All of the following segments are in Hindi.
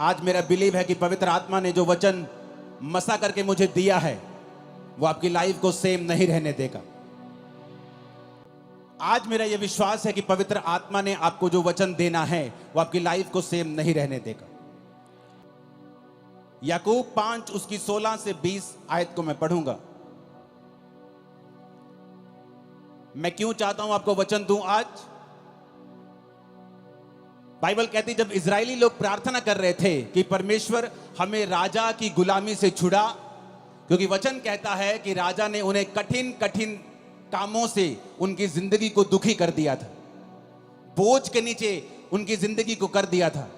आज मेरा बिलीव है कि पवित्र आत्मा ने जो वचन मसा करके मुझे दिया है वो आपकी लाइफ को सेम नहीं रहने देगा। आज मेरा यह विश्वास है कि पवित्र आत्मा ने आपको जो वचन देना है वो आपकी लाइफ को सेम नहीं रहने देगा। याकूब 5 उसकी 16 से 20 आयत को मैं पढ़ूंगा। मैं क्यों चाहता हूं आपको वचन दूं आज? बाइबल कहती जब इजरायली लोग प्रार्थना कर रहे थे कि परमेश्वर हमें राजा की गुलामी से छुड़ा, क्योंकि वचन कहता है कि राजा ने उन्हें कठिन कठिन कामों से उनकी जिंदगी को दुखी कर दिया था, बोझ के नीचे उनकी जिंदगी को कर दिया था।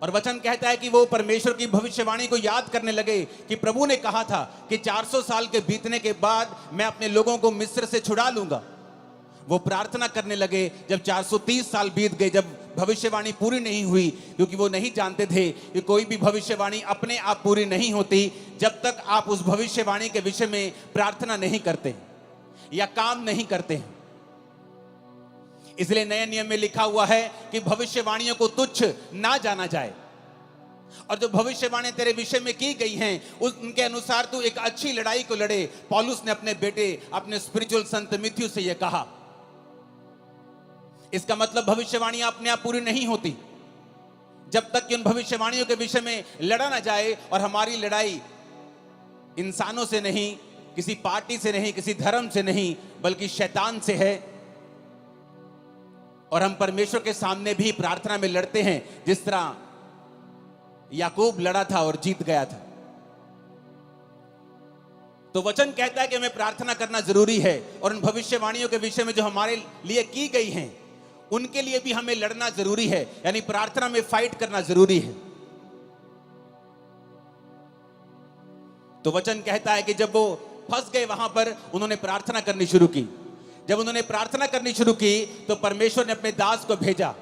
और वचन कहता है कि वो परमेश्वर की भविष्यवाणी को याद करने लगे कि प्रभु ने कहा था कि 400 साल के बीतने के बाद मैं अपने लोगों को मिस्र से छुड़ा लूंगा। वो प्रार्थना करने लगे जब 430 साल बीत गए, जब भविष्यवाणी पूरी नहीं हुई, क्योंकि वो नहीं जानते थे कि कोई भी भविष्यवाणी अपने आप पूरी नहीं होती जब तक आप उस भविष्यवाणी के विषय में प्रार्थना नहीं करते या काम नहीं करते। इसलिए नए नियम में लिखा हुआ है कि भविष्यवाणियों को तुच्छ ना जाना जाए, और जो भविष्यवाणी तेरे विषय में की गई हैं उनके अनुसार तू एक अच्छी लड़ाई को लड़े। पौलुस ने अपने बेटे अपने स्पिरिचुअल सन तीमुथियुस से यह कहा। इसका मतलब भविष्यवाणियां अपने आप पूरी नहीं होती जब तक कि उन भविष्यवाणियों के विषय में लड़ा ना जाए। और हमारी लड़ाई इंसानों से नहीं, किसी पार्टी से नहीं, किसी धर्म से नहीं, बल्कि शैतान से है। और हम परमेश्वर के सामने भी प्रार्थना में लड़ते हैं जिस तरह याकूब लड़ा था और जीत गया था। तो वचन कहता है कि हमें प्रार्थना करना जरूरी है, और उन भविष्यवाणियों के विषय में जो हमारे लिए की गई हैं उनके लिए भी हमें लड़ना जरूरी है, यानी प्रार्थना में फाइट करना जरूरी है। तो वचन कहता है कि जब वो फंस गए वहां पर, उन्होंने प्रार्थना करनी शुरू की। जब उन्होंने प्रार्थना करनी शुरू की तो परमेश्वर ने अपने दास को भेजा,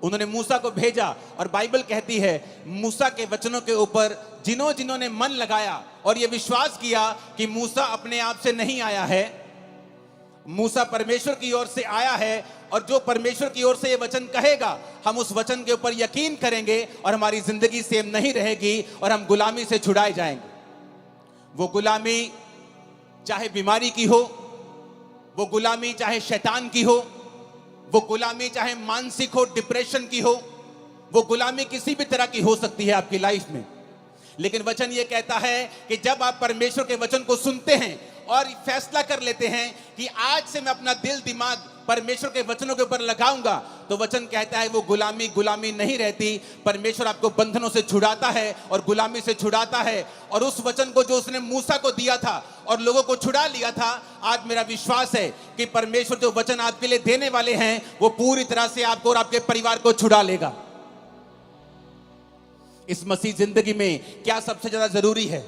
उन्होंने मूसा को भेजा। और बाइबल कहती है मूसा के वचनों के ऊपर जिन्होंने मन लगाया और यह विश्वास किया कि मूसा अपने आप से नहीं आया है, मूसा परमेश्वर की ओर से आया है, और जो परमेश्वर की ओर से ये वचन कहेगा हम उस वचन के ऊपर यकीन करेंगे और हमारी जिंदगी सेम नहीं रहेगी और हम गुलामी से छुड़ाए जाएंगे। वो गुलामी चाहे बीमारी की हो, वो गुलामी चाहे शैतान की हो, वो गुलामी चाहे मानसिक हो, डिप्रेशन की हो, वो गुलामी किसी भी तरह की हो सकती है आपकी लाइफ में। लेकिन वचन ये कहता है कि जब आप परमेश्वर के वचन को सुनते हैं और फैसला कर लेते हैं कि आज से मैं अपना दिल दिमाग परमेश्वर के वचनों के ऊपर लगाऊंगा, तो वचन कहता है वो गुलामी नहीं रहती। परमेश्वर आपको बंधनों से छुड़ाता है और गुलामी से छुड़ाता है। और उस वचन को जो उसने मूसा को दिया था और लोगों को छुड़ा लिया था, आज मेरा विश्वास है कि परमेश्वर जो वचन आपके लिए देने वाले हैं वो पूरी तरह से आपको और आपके परिवार को छुड़ा लेगा। इस मसीह जिंदगी में क्या सबसे ज्यादा जरूरी है,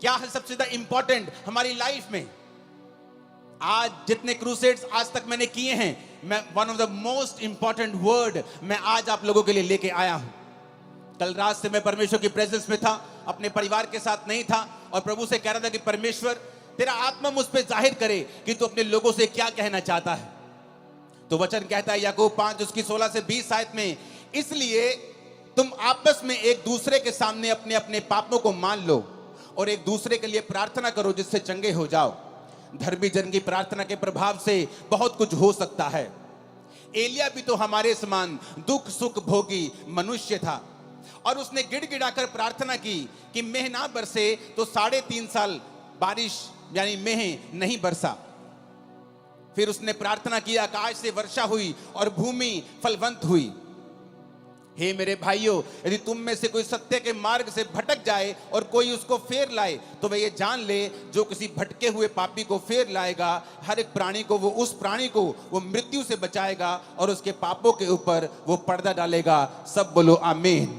क्या है सबसे ज्यादा इंपॉर्टेंट हमारी लाइफ में? आज जितने क्रूसेड्स आज तक मैंने किए हैं, मैं one of the most important word मैं आज आप लोगों के लिए लेके आया हूं। कल रात से मैं परमेश्वर की प्रेजेंस में था, अपने परिवार के साथ नहीं था, और प्रभु से कह रहा था कि परमेश्वर तेरा आत्मा मुझ पे जाहिर करे कि तू अपने लोगों से क्या कहना चाहता है। तो वचन कहता है याकूब 5 उसकी 16 से 20 आयत में, इसलिए तुम आपस में एक दूसरे के सामने अपने अपने पापों को मान लो और एक दूसरे के लिए प्रार्थना करो जिससे चंगे हो जाओ। धर्मी जन की प्रार्थना के प्रभाव से बहुत कुछ हो सकता है। एलिया भी तो हमारे समान दुख सुख भोगी मनुष्य था, और उसने गिड़गिड़ाकर प्रार्थना की कि मेह ना बरसे, तो 3.5 साल बारिश यानी मेह नहीं बरसा। फिर उसने प्रार्थना की, आकाश से वर्षा हुई और भूमि फलवंत हुई। हे मेरे भाइयों, यदि तुम में से कोई सत्य के मार्ग से भटक जाए और कोई उसको फेर लाए, तो वह ये जान ले जो किसी भटके हुए पापी को फेर लाएगा, हर एक प्राणी को वो उस प्राणी को वो मृत्यु से बचाएगा और उसके पापों के ऊपर वो पर्दा डालेगा। सब बोलो आमीन।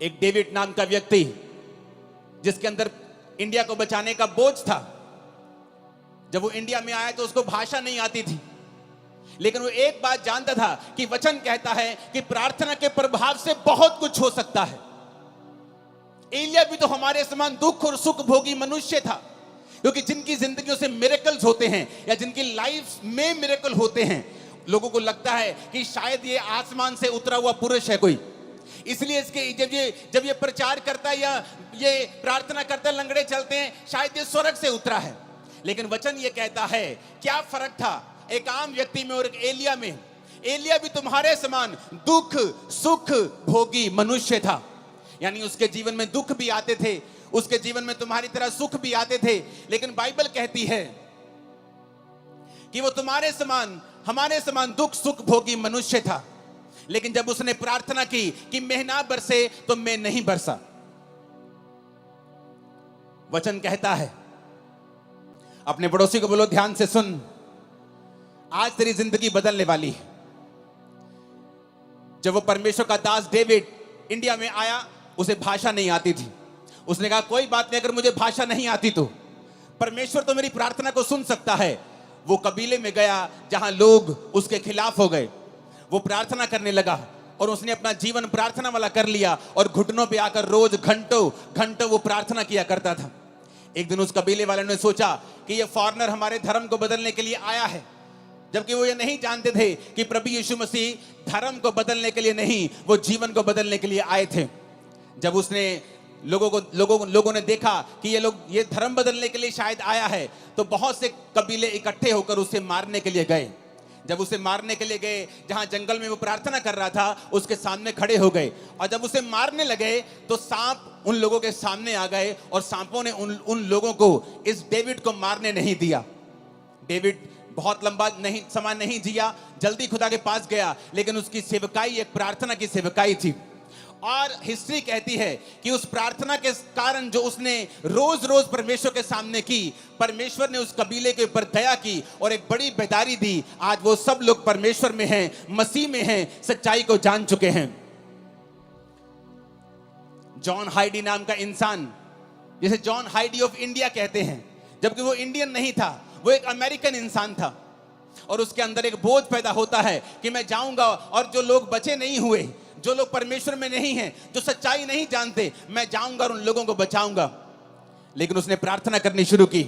एक डेविड नाम का व्यक्ति जिसके अंदर इंडिया को बचाने का बोझ था, जब वो इंडिया में आया तो उसको भाषा नहीं आती थी, लेकिन वो एक बात जानता था कि वचन कहता है कि प्रार्थना के प्रभाव से बहुत कुछ हो सकता है। एलिया भी तो हमारे समान दुख और सुख भोगी मनुष्य था, क्योंकि जिनकी जिंदगियों से मिरेकल्स होते हैं या जिनकी लाइफ में मिरेकल होते हैं, लोगों को लगता है कि शायद ये आसमान से उतरा हुआ पुरुष है कोई, इसलिए इसके जब ये प्रचार करता है या ये प्रार्थना करता है, लंगड़े चलते हैं, शायद ये स्वर्ग से उतरा है। लेकिन वचन ये कहता है, क्या फर्क था एक आम व्यक्ति में और एक एलिया में? एलिया भी तुम्हारे समान दुख सुख भोगी मनुष्य था, यानी उसके जीवन में दुख भी आते थे, उसके जीवन में तुम्हारी तरह सुख भी आते थे। लेकिन बाइबल कहती है कि वो तुम्हारे समान हमारे समान दुख सुख भोगी मनुष्य था। लेकिन जब उसने प्रार्थना की कि मैं ना बरसे, तो मैं नहीं बरसा। वचन कहता है, अपने पड़ोसी को बोलो ध्यान से सुन, आज तेरी जिंदगी बदलने वाली है। जब वो परमेश्वर का दास डेविड इंडिया में आया, उसे भाषा नहीं आती थी। उसने कहा कोई बात नहीं, अगर मुझे भाषा नहीं आती तो परमेश्वर तो मेरी प्रार्थना को सुन सकता है। वो कबीले में गया जहां लोग उसके खिलाफ हो गए, वो प्रार्थना करने लगा और उसने अपना जीवन प्रार्थना वाला कर लिया और घुटनों पे आकर रोज घंटों घंटों वो प्रार्थना किया करता था। एक दिन उस कबीले वाले ने सोचा कि ये फॉरेनर हमारे धर्म को बदलने के लिए आया है, जबकि वो ये नहीं जानते थे कि प्रभु यीशु मसीह धर्म को बदलने के लिए नहीं, वो जीवन को बदलने के लिए आए थे। जब उसने लोगों ने देखा कि ये धर्म बदलने के लिए शायद आया है, तो बहुत से कबीले इकट्ठे होकर उसे मारने के लिए गए। जब उसे मारने के लिए गए, जहां जंगल में वो प्रार्थना कर रहा था, उसके सामने खड़े हो गए और जब उसे मारने लगे तो सांप उन लोगों के सामने आ गए और सांपों ने उन लोगों को इस डेविड को मारने नहीं दिया। डेविड बहुत लंबा समय नहीं जिया, जल्दी खुदा के पास गया, लेकिन उसकी सेवकाई एक प्रार्थना की सेवकाई थी। और हिस्ट्री कहती है कि उस प्रार्थना के कारण जो उसने रोज रोज परमेश्वर के सामने की, परमेश्वर ने उस कबीले के ऊपर दया की और एक बड़ी बेदारी दी। आज वो सब लोग परमेश्वर में हैं, मसीह में हैं, सच्चाई को जान चुके हैं। जॉन हाइडी नाम का इंसान, जिसे जॉन हाइडी ऑफ इंडिया कहते हैं, जबकि वो इंडियन नहीं था, वो एक अमेरिकन इंसान था। और उसके अंदर एक बोझ पैदा होता है कि मैं जाऊंगा और जो लोग बचे नहीं हुए, जो लोग परमेश्वर में नहीं हैं, जो सच्चाई नहीं जानते, मैं जाऊंगा और उन लोगों को बचाऊंगा। लेकिन उसने प्रार्थना करनी शुरू की।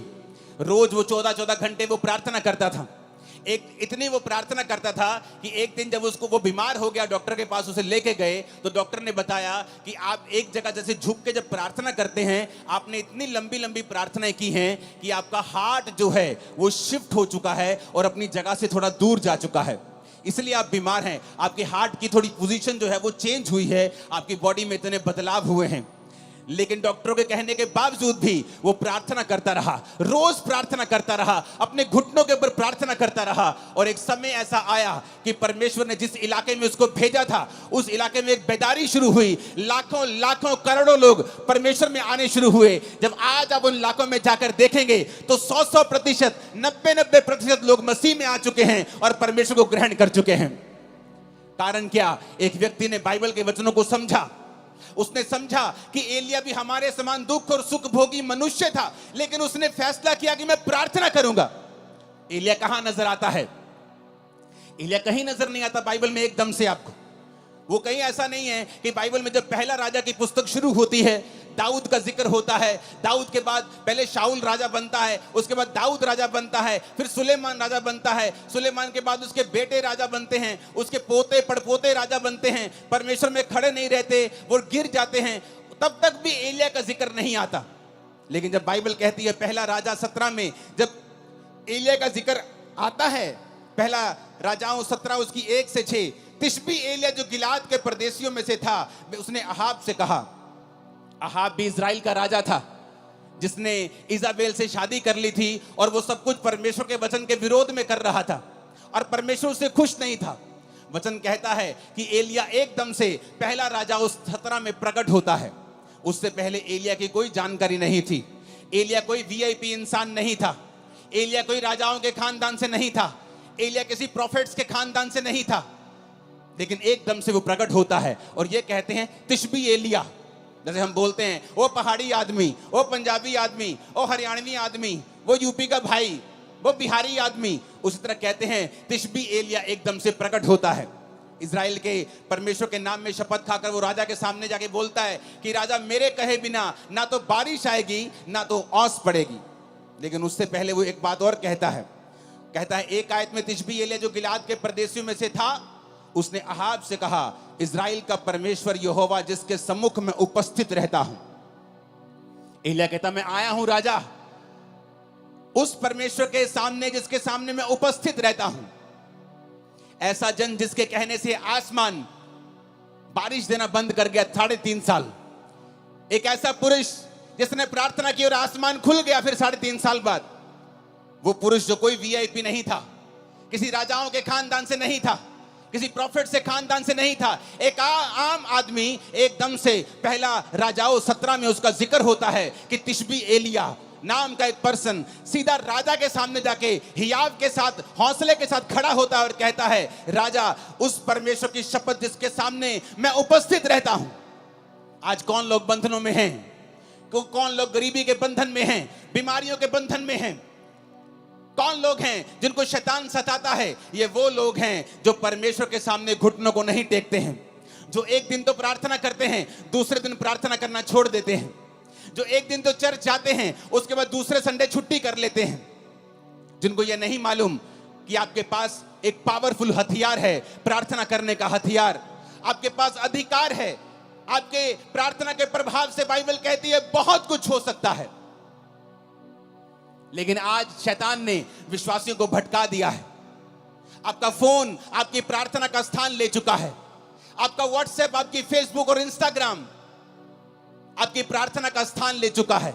रोज वो 14-14 घंटे वो प्रार्थना करता था। इतनी वो प्रार्थना करता था कि एक दिन जब वो बीमार हो गया, डॉक्टर के पास उसे लेके गए, तो डॉक्टर ने बताया कि आप एक जगह जैसे झुक के जब प्रार्थना करते हैं, आपने इतनी लंबी लंबी प्रार्थनाएं की हैं कि आपका हार्ट जो है वो शिफ्ट हो चुका है और अपनी जगह से थोड़ा दूर जा चुका है, इसलिए आप बीमार हैं। आपके हार्ट की थोड़ी पोजीशन जो है वो चेंज हुई है, आपकी बॉडी में इतने बदलाव हुए हैं। लेकिन डॉक्टरों के कहने के बावजूद भी वो प्रार्थना करता रहा, रोज प्रार्थना करता रहा, अपने घुटनों के ऊपर प्रार्थना करता रहा। और एक समय ऐसा आया कि परमेश्वर ने जिस इलाके में उसको भेजा था, उस इलाके में एक बेदारी शुरू हुई। लाखों लाखों करोड़ों लोग परमेश्वर में आने शुरू हुए। जब आज आप उन इलाकों में जाकर देखेंगे तो 100%, 90% लोग मसीह में आ चुके हैं और परमेश्वर को ग्रहण कर चुके हैं। कारण क्या? एक व्यक्ति ने बाइबल के वचनों को समझा। उसने समझा कि एलिया भी हमारे समान दुख और सुख भोगी मनुष्य था, लेकिन उसने फैसला किया कि मैं प्रार्थना करूंगा। एलिया कहां नजर आता है? एलिया कहीं नजर नहीं आता बाइबल में एकदम से आपको। वो कहीं ऐसा नहीं है कि बाइबल में जब पहला राजा की पुस्तक शुरू होती है, दाऊद का जिक्र होता है, दाऊद के बाद पहले शाऊल राजा बनता है, उसके बाद दाऊद राजा बनता है, फिर सुलेमान राजा बनता है, सुलेमान के बाद उसके बेटे राजा बनते हैं, उसके पोते पड़पोते राजा बनते हैं, परमेश्वर में खड़े नहीं रहते, वो गिर जाते हैं, तब तक भी एलिया का जिक्र नहीं आता। लेकिन जब बाइबल कहती है पहला राजा 17 में जब एलिया का जिक्र आता है, पहला राजाओं 17 उसकी 1 से 6, तिशबी एलिया जो गिलाद के परदेशियों में से था, उसने अहाब से कहा। अहाब भी इजराइल का राजा था जिसने इजाबेल से शादी कर ली थी और वो सब कुछ परमेश्वर के वचन के विरोध में कर रहा था और परमेश्वर उससे खुश नहीं था। वचन कहता है कि एलिया एकदम से पहला राजा उस 17 में प्रकट होता है। उससे पहले एलिया की कोई जानकारी नहीं थी। एलिया कोई वीआईपी इंसान नहीं था। एलिया कोई राजाओं के खानदान से नहीं था। एलिया किसी प्रॉफिट्स के खानदान से नहीं था। लेकिन एकदम से वो प्रकट होता है और ये कहते हैं तिशबी एलिया। जैसे हम बोलते हैं वो पहाड़ी आदमी, वो पंजाबी आदमी, वो हरियाणवी आदमी, वो यूपी का भाई, वो बिहारी आदमी, उसी तरह कहते हैं तिशबी एलिया एकदम से प्रकट होता है। इजराइल के परमेश्वर के नाम में शपथ खाकर वो राजा के सामने जाके बोलता है कि राजा मेरे कहे बिना ना तो बारिश आएगी ना तो ओस पड़ेगी। लेकिन उससे पहले वो एक बात और कहता है, एक आयत में तिशबी एलिया जो गिलाद के प्रदेशियों में से था, उसने अहाब से कहा, इज़राइल का परमेश्वर यहोवा जिसके सम्मुख में उपस्थित रहता हूं। एलिया कहता, मैं आया हूं राजा उस परमेश्वर के सामने जिसके सामने मैं उपस्थित रहता हूं। ऐसा जन जिसके कहने से आसमान बारिश देना बंद कर गया 3.5 साल। एक ऐसा पुरुष जिसने प्रार्थना की और आसमान खुल गया फिर 3.5 साल बाद। वो पुरुष जो कोई वीआईपी नहीं था, किसी राजाओं के खानदान से नहीं था, किसी प्रॉफिट से खानदान से नहीं था, एक आम आदमी। एकदम से पहला राजाओं 17 में उसका जिक्र होता है कि तिशबी एलिया नाम का एक पर्सन सीधा राजा के सामने जाके हियाव के साथ हौसले के साथ खड़ा होता है और कहता है, राजा उस परमेश्वर की शपथ जिसके सामने मैं उपस्थित रहता हूं। आज कौन लोग बंधनों में हैं? कौन लोग गरीबी के बंधन में हैं, बीमारियों के बंधन में हैं? कौन लोग हैं जिनको शैतान सताता है? ये वो लोग हैं जो परमेश्वर के सामने घुटनों को नहीं टेकते हैं, जो एक दिन तो प्रार्थना करते हैं, दूसरे दिन प्रार्थना करना छोड़ देते हैं, जो एक दिन तो चर्च जाते हैं, उसके बाद दूसरे संडे छुट्टी कर लेते हैं, जिनको ये नहीं मालूम कि आपके पास एक पावरफुल हथियार है, प्रार्थना करने का हथियार। आपके पास अधिकार है, आपके प्रार्थना के प्रभाव से बाइबल कहती है बहुत कुछ हो सकता है। लेकिन आज शैतान ने विश्वासियों को भटका दिया है। आपका फोन आपकी प्रार्थना का स्थान ले चुका है। आपका व्हाट्सएप, आपकी फेसबुक और इंस्टाग्राम आपकी प्रार्थना का स्थान ले चुका है।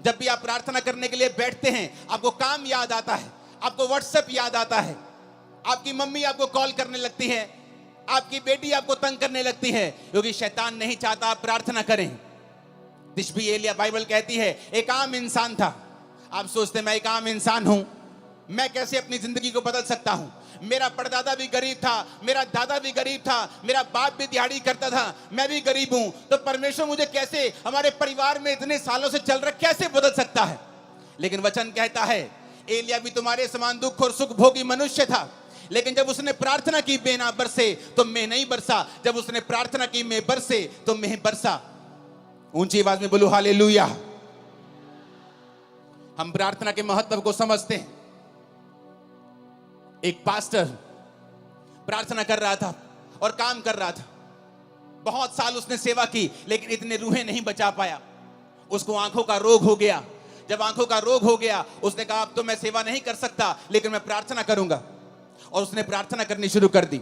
जब भी आप प्रार्थना करने के लिए बैठते हैं, आपको काम याद आता है, आपको व्हाट्सएप याद आता है, आपकी मम्मी आपको कॉल करने लगती है, आपकी बेटी आपको तंग करने लगती है, क्योंकि शैतान नहीं चाहता आप प्रार्थना करें। तिशबी एलिया, बाइबल कहती है, एक आम इंसान था। आप सोचते हैं मैं एक आम इंसान हूं, मैं कैसे अपनी जिंदगी को बदल सकता हूं? मेरा परदादा भी गरीब था, मेरा दादा भी गरीब था, मेरा बाप भी दिहाड़ी करता था, मैं भी गरीब हूं, तो परमेश्वर मुझे कैसे, हमारे परिवार में इतने सालों से चल रहा, कैसे बदल सकता है? लेकिन वचन कहता है एलिया भी तुम्हारे समान दुख और सुख भोगी मनुष्य था, लेकिन जब उसने प्रार्थना की बेना बरसे तो मैं नहीं बरसा, जब उसने प्रार्थना की मैं बरसे तो मैं बरसा। ऊंची आवाज में बोलो हालेलुया। हम प्रार्थना के महत्व को समझते हैं। एक पास्टर प्रार्थना कर रहा था और काम कर रहा था। बहुत साल उसने सेवा की, लेकिन इतने रूहें नहीं बचा पाया। उसको आंखों का रोग हो गया। जब आंखों का रोग हो गया, उसने कहा अब तो मैं सेवा नहीं कर सकता, लेकिन मैं प्रार्थना करूंगा। और उसने प्रार्थना करनी शुरू कर दी।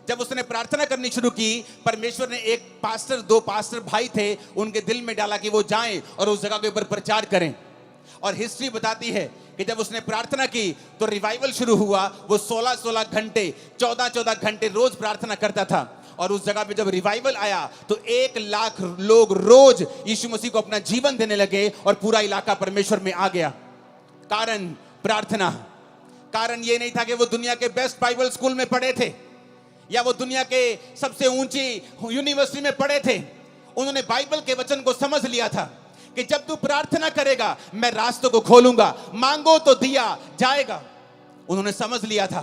जब उसने प्रार्थना करनी शुरू की, परमेश्वर ने एक पास्टर, 2 पास्टर भाई थे, उनके दिल में डाला कि वो जाएं और उस जगह के ऊपर प्रचार करें। और हिस्ट्री बताती है कि जब उसने प्रार्थना की तो रिवाइवल शुरू हुआ। वो 16-16 घंटे, 14-14 घंटे रोज प्रार्थना करता था। और उस जगह पे जब रिवाइवल आया तो 1 लाख लोग रोज यीशु मसीह को अपना जीवन देने लगे और पूरा इलाका परमेश्वर में आ गया। कारण प्रार्थना। कारण ये नहीं था कि वो दुनिया के बेस्ट बाइबल स्कूल में पढ़े थे या वो दुनिया के सबसे ऊंची यूनिवर्सिटी में पढ़े थे। उन्होंने बाइबल के वचन को समझ लिया था कि जब तू प्रार्थना करेगा मैं रास्तों को खोलूंगा, मांगो तो दिया जाएगा। उन्होंने समझ लिया था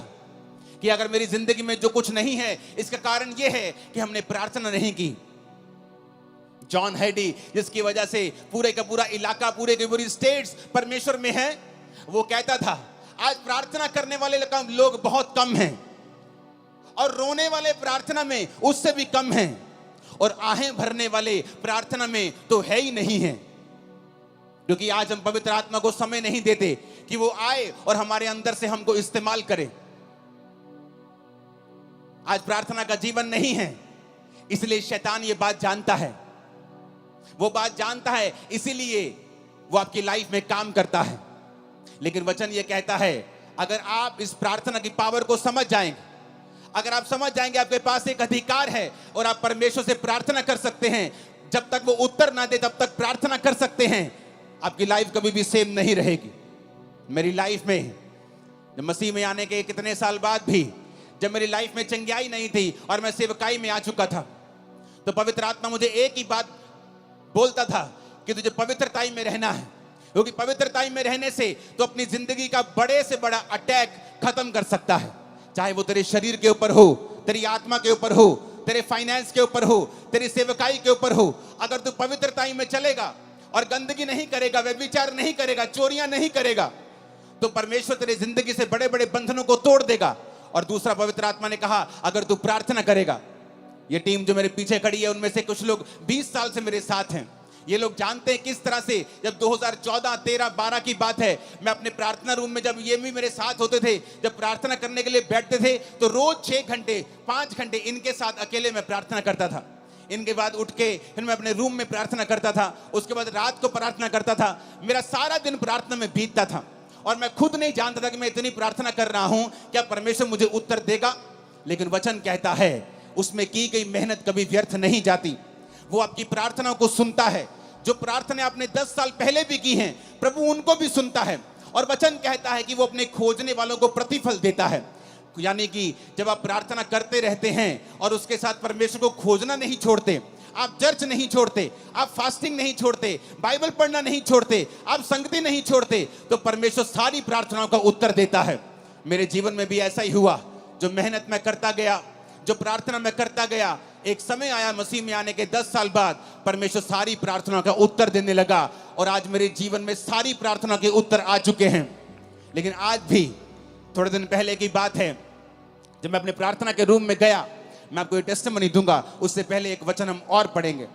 कि अगर मेरी जिंदगी में जो कुछ नहीं है, इसका कारण यह है कि हमने प्रार्थना नहीं की। जॉन हैडी, जिसकी वजह से पूरे का पूरा इलाका, पूरे की पूरी स्टेट्स परमेश्वर में है, वो कहता था आज प्रार्थना करने वाले लोग बहुत कम हैं और रोने वाले प्रार्थना में उससे भी कम हैं और आहें भरने वाले प्रार्थना में तो है ही नहीं है। क्योंकि आज हम पवित्र आत्मा को समय नहीं देते कि वो आए और हमारे अंदर से हमको इस्तेमाल करे। आज प्रार्थना का जीवन नहीं है, इसलिए शैतान ये बात जानता है। वो बात जानता है, इसीलिए वो आपकी लाइफ में काम करता है। लेकिन वचन ये कहता है अगर आप इस प्रार्थना की पावर को समझ जाएंगे, अगर आप समझ जाएंगे आपके पास एक अधिकार है और आप परमेश्वर से प्रार्थना कर सकते हैं, जब तक वो उत्तर ना दे तब तक प्रार्थना कर सकते हैं, आपकी लाइफ कभी भी सेम नहीं रहेगी। मेरी लाइफ में जब मसीह में आने के कितने साल बाद भी जब मेरी लाइफ में चंगियाई नहीं थी और मैं सेवकाई में आ चुका था, तो पवित्र आत्मा मुझे एक ही बात बोलता था कि तुझे पवित्रताई में रहना है, क्योंकि पवित्रताई में रहने से तो अपनी जिंदगी का बड़े से बड़ा अटैक खत्म कर सकता है। चाहे वो तेरे शरीर के ऊपर हो, तेरी आत्मा के ऊपर हो, तेरे फाइनेंस के ऊपर हो, तेरी सेवकाई के ऊपर हो। अगर तू पवित्रताई में चलेगा और गंदगी नहीं करेगा, व्यभिचार नहीं करेगा, चोरियां नहीं करेगा, तो परमेश्वर तेरी जिंदगी से बड़े बड़े बंधनों को तोड़ देगा। और दूसरा, पवित्र आत्मा ने कहा अगर तू प्रार्थना करेगा, ये टीम जो मेरे पीछे खड़ी है उनमें से कुछ लोग 20 साल से मेरे साथ हैं, ये लोग जानते हैं किस तरह से जब 2014, 13, 12 की बात है, मैं अपने प्रार्थना रूम में, जब ये भी मेरे साथ होते थे, जब प्रार्थना करने के लिए बैठते थे तो रोज 6 घंटे 5 घंटे इनके साथ अकेले मैं प्रार्थना करता था। इनके बाद उठ के फिर मैं अपने रूम में प्रार्थना करता था, उसके बाद रात को प्रार्थना करता था। मेरा सारा दिन प्रार्थना में बीतता था और मैं खुद नहीं जानता था कि मैं इतनी प्रार्थना कर रहा हूं, क्या परमेश्वर मुझे उत्तर देगा। लेकिन वचन कहता है उसमें की गई मेहनत कभी व्यर्थ नहीं जाती। वो आपकी प्रार्थनाओं को सुनता है। जो प्रार्थना आपने 10 साल पहले भी की हैं, प्रभु उनको भी सुनता है। और वचन कहता है कि वो अपने खोजने वालों को प्रतिफल देता है। यानी कि जब आप प्रार्थना करते रहते हैं और उसके साथ परमेश्वर को खोजना नहीं छोड़ते, आप चर्च नहीं छोड़ते, आप फास्टिंग नहीं छोड़ते, बाइबल पढ़ना नहीं छोड़ते, आप संगति नहीं छोड़ते, तो परमेश्वर सारी प्रार्थनाओं का उत्तर देता है। मेरे जीवन में भी ऐसा ही हुआ। जो मेहनत मैं करता गया, जो प्रार्थना मैं करता गया, एक समय आया मसीह में आने के 10 साल बाद परमेश्वर सारी प्रार्थनाओं का उत्तर देने लगा और आज मेरे जीवन में सारी प्रार्थना के उत्तर आ चुके हैं। लेकिन आज भी थोड़े दिन पहले की बात है, जब मैं अपने प्रार्थना के रूम में गया, मैं आपको ये टेस्टिमनी दूंगा, उससे पहले एक वचन हम और पढ़ेंगे।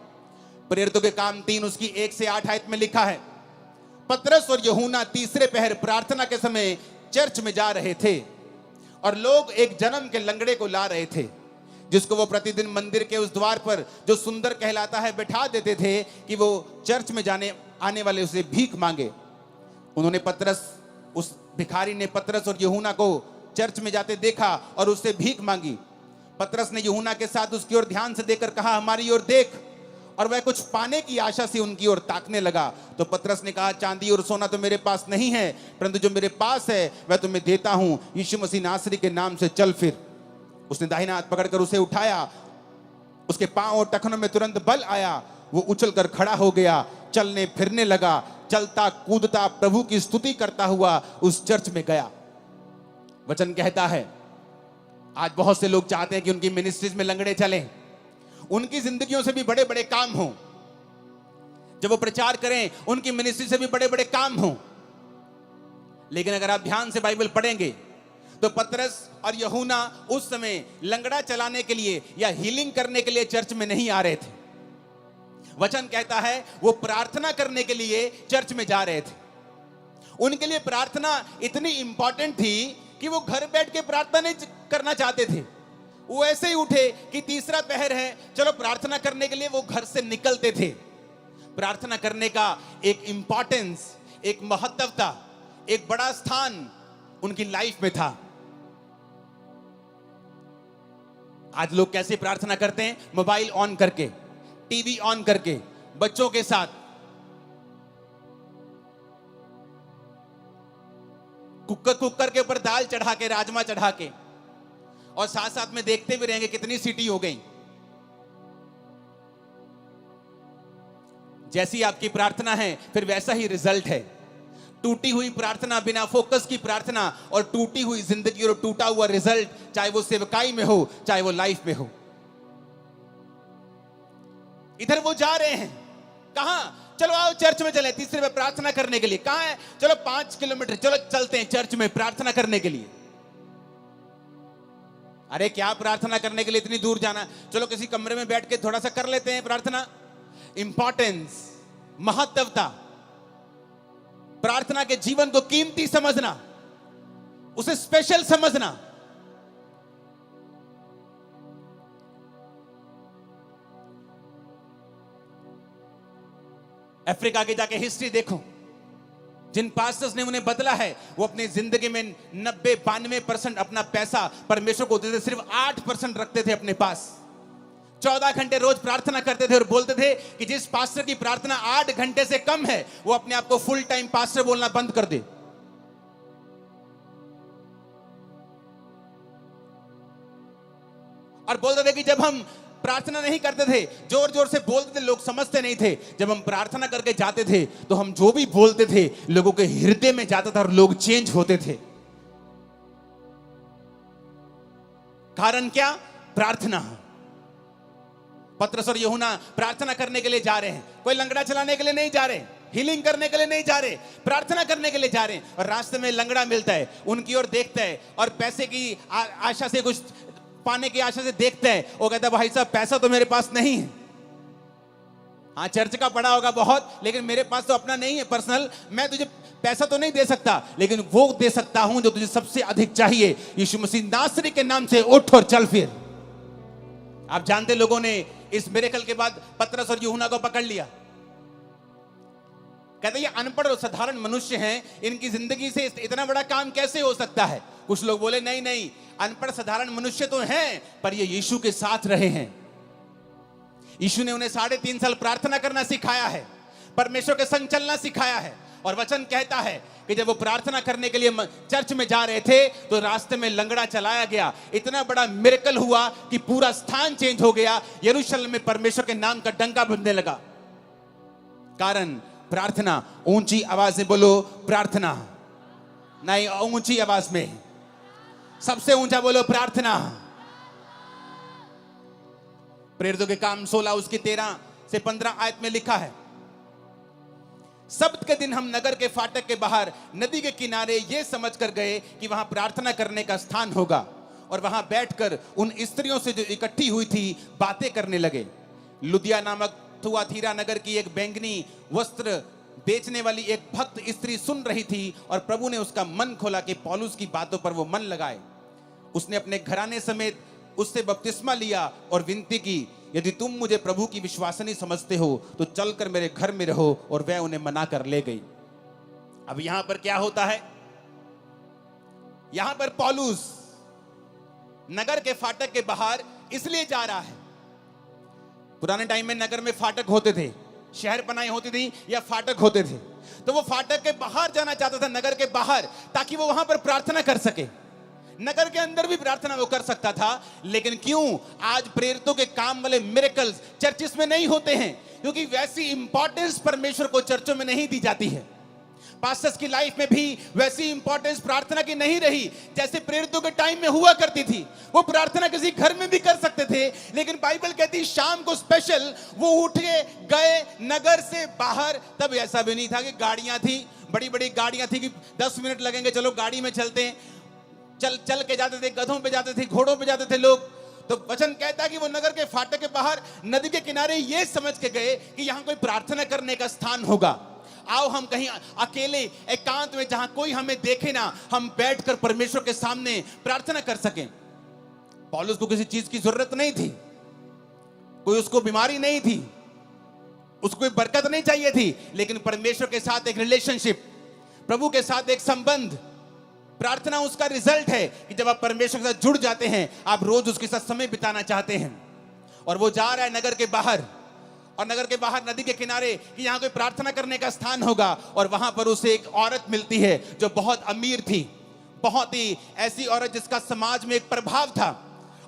प्रेरितों के काम 3 उसकी 1 से 8 आयत में लिखा है, पतरस और यूहन्ना तीसरे पहर प्रार्थना के समय चर्च में जा रहे थे और लोग एक जन्म के लंगड़े को ला रहे थे, जिसको वो प्रतिदिन मंदिर के उस द्वार पर जो सुंदर कहलाता है बैठा देते थे कि वो चर्च में आने वाले उसे भीख मांगे। उस भिखारी ने पतरस और यूहन्ना को चर्च में जाते देखा और उससे भीख मांगी। पतरस ने यूहन्ना के साथ उसकी ओर ध्यान से देखकर कहा, हमारी ओर देख। और वह कुछ पाने की आशा से उनकी ओर ताकने लगा। तो पतरस ने कहा, चांदी और सोना तो मेरे पास नहीं है, परंतु जो मेरे पास है वह तुम्हें देता हूं। यीशु मसीह नासरी के नाम से चल फिर। उसने दाहिना हाथ पकड़कर उसे उठाया। उसके पांव और टखनों में तुरंत बल आया। वो उछलकर खड़ा हो गया, चलने फिरने लगा, चलता कूदता प्रभु की स्तुति करता हुआ उस चर्च में गया। वचन कहता है आज बहुत से लोग चाहते हैं कि उनकी मिनिस्ट्रीज में लंगड़े चलें, उनकी जिंदगियों से भी बड़े बड़े काम हों, जब वो प्रचार करें उनकी मिनिस्ट्री से भी बड़े बड़े काम हों। लेकिन अगर आप ध्यान से बाइबल पढ़ेंगे तो पतरस और यूहन्ना उस समय लंगड़ा चलाने के लिए या हीलिंग करने के लिए चर्च में नहीं आ रहे थे। वचन कहता है वो प्रार्थना करने के लिए चर्च में जा रहे थे। उनके लिए प्रार्थना इतनी इंपॉर्टेंट थी कि वो घर बैठ के प्रार्थना नहीं करना चाहते थे। वो ऐसे ही उठे कि तीसरा पहर है, चलो प्रार्थना करने के लिए वो घर से निकलते थे। प्रार्थना करने का एक इंपॉर्टेंस, एक महत्वता, एक बड़ा स्थान उनकी लाइफ में था। आज लोग कैसे प्रार्थना करते हैं? मोबाइल ऑन करके, टीवी ऑन करके, बच्चों के साथ, कुकर के ऊपर दाल चढ़ा के, राजमा चढ़ा के, और साथ साथ में देखते भी रहेंगे कितनी सीटी हो गई। जैसी आपकी प्रार्थना है फिर वैसा ही रिजल्ट है। टूटी हुई प्रार्थना, बिना फोकस की प्रार्थना और टूटी हुई जिंदगी और टूटा हुआ रिजल्ट, चाहे वो सेवकाई में हो चाहे वो लाइफ में हो। इधर वो जा रहे हैं, कहां? चलो आओ चर्च में चले, तीसरे में प्रार्थना करने के लिए। कहां है? चलो 5 किलोमीटर, चलो चलते हैं चर्च में प्रार्थना करने के लिए। अरे क्या प्रार्थना करने के लिए इतनी दूर जाना? चलो किसी कमरे में बैठ के थोड़ा सा कर लेते हैं प्रार्थना। इंपॉर्टेंस, महत्वता, प्रार्थना के जीवन को कीमती समझना, उसे स्पेशल समझना। अफ्रीका के जाके हिस्ट्री देखो, जिन पास्टर्स ने उन्हें बदला है वो अपनी जिंदगी में 90-92% अपना पैसा परमेश्वर को देते, सिर्फ 8% रखते थे अपने पास। 14 घंटे रोज प्रार्थना करते थे और बोलते थे कि जिस पास्टर की प्रार्थना 8 घंटे से कम है वो अपने आप को फुल टाइम पास्टर बोलना बंद कर दे। और बोलते थे कि जब हम प्रार्थना नहीं करते थे, जोर जोर से बोलते थे, लोग समझते नहीं थे। जब हम प्रार्थना करके जाते थे तो हम जो भी बोलते थे लोगों के हृदय में जाता था और लोग चेंज होते थे। कारण क्या? प्रार्थना। पतरस और यूहन्ना प्रार्थना करने के लिए जा रहे हैं। कोई लंगड़ा चलाने के लिए नहीं जा रहे, हीलिंग करने के लिए नहीं जा रहे, प्रार्थना करने के लिए जा रहे हैं। और रास्ते में लंगड़ा मिलता है, उनकी ओर देखता है और पैसे की आशा से, कुछ पाने की आशा से देखता है। वो कहता है भाई साहब पैसा तो मेरे पास नहीं है, हाँ चर्च का पड़ा होगा बहुत, लेकिन मेरे पास तो अपना नहीं है पर्सनल, मैं तुझे पैसा तो नहीं दे सकता, लेकिन वो दे सकता हूं जो तुझे सबसे अधिक चाहिए। यीशु मसीह नासरी के नाम से उठ और चल फिर। आप जानते लोगों ने इस मिरेकल के बाद पतरस और यूहन्ना को पकड़ लिया। कहते ये अनपढ़ और साधारण मनुष्य हैं, इनकी जिंदगी से इतना बड़ा काम कैसे हो सकता है। कुछ लोग बोले नहीं नहीं, अनपढ़ साधारण मनुष्य तो हैं, पर ये यीशु के साथ रहे हैं। यीशु ने उन्हें 3.5 साल प्रार्थना करना सिखाया है, परमेश्वर के संग चलना सिखाया है। और वचन कहता है कि जब वो प्रार्थना करने के लिए चर्च में जा रहे थे तो रास्ते में लंगड़ा चलाया गया। इतना बड़ा मिरेकल हुआ कि पूरा स्थान चेंज हो गया। यरूशलेम में परमेश्वर के नाम का डंका बजने लगा। कारण प्रार्थना। ऊंची आवाज से बोलो प्रार्थना। नहीं, ऊंची आवाज में, सबसे ऊंचा बोलो प्रार्थना। प्रेरितों के काम 16 उसकी 13 से 15 आयत में लिखा है, सब्त के दिन हम नगर के फाटक के बाहर नदी के किनारे ये समझ कर गए कि वहां प्रार्थना करने का स्थान होगा, और वहां बैठकर उन स्त्रियों से जो इकट्ठी हुई थी बातें करने लगे। लुदिया नामक थुआतीरा नगर की एक बैंगनी वस्त्र बेचने वाली एक भक्त स्त्री सुन रही थी और प्रभु ने उसका मन खोला कि पौलुस की बातों पर वो मन लगाए। उसने अपने घराने समेत उससे बपतिस्मा लिया और विनती की, यदि तुम मुझे प्रभु की विश्वासनी समझते हो तो चलकर मेरे घर में रहो, और वह उन्हें मना कर ले गई। अब यहां पर क्या होता है, यहां पर पौलुस नगर के फाटक के बाहर इसलिए जा रहा है। पुराने टाइम में नगर में फाटक होते थे, शहर बनाई होती थी या फाटक होते थे, तो वो फाटक के बाहर जाना चाहता था, नगर के बाहर, ताकि वो वहां पर प्रार्थना कर सके। नगर के अंदर भी प्रार्थना वो कर सकता था, लेकिन क्यों आज प्रेरितों के काम वाले मिरेकल्स चर्चिस में नहीं होते हैं? क्योंकि वैसी इंपॉर्टेंस परमेश्वर को चर्चों में नहीं दी जाती है। पास्टर्स की लाइफ में भी वैसी इंपॉर्टेंस प्रार्थना की नहीं रही जैसे प्रेरितों के टाइम में हुआ करती थी। वो प्रार्थना किसी घर में भी कर सकते थे, लेकिन बाइबल कहती शाम को स्पेशल वो उठ गए नगर से बाहर। तब ऐसा भी नहीं था कि गाड़ियां थी, बड़ी बड़ी गाड़ियां थी कि 10 मिनट लगेंगे, चलो गाड़ी में चलते हैं। चल के जाते थे, गधों पे जाते थे, घोड़ों पे जाते थे लोग। तो वचन कहता है कि वो नगर के फाटक के बाहर नदी के किनारे ये समझ के गए कि यहां कोई प्रार्थना करने का स्थान होगा। आओ हम कहीं अकेले एकांत में, जहां कोई हमें देखे ना, हम बैठकर परमेश्वर के सामने प्रार्थना कर सकें। पौलुस को किसी चीज की जरूरत नहीं थी, कोई उसको बीमारी नहीं थी, उसको कोई बरकत नहीं चाहिए थी, लेकिन परमेश्वर के साथ एक रिलेशनशिप, प्रभु के साथ एक संबंध। प्रार्थना उसका रिजल्ट है कि जब आप परमेश्वर के साथ जुड़ जाते हैं, आप रोज उसके साथ समय बिताना चाहते हैं। और वो जा रहा है नगर के बाहर, और नगर के बाहर नदी के किनारे कि यहां कोई प्रार्थना करने का स्थान होगा। और वहां पर उसे एक औरत मिलती है जो बहुत अमीर थी, बहुत ही ऐसी औरत जिसका समाज में एक प्रभाव था।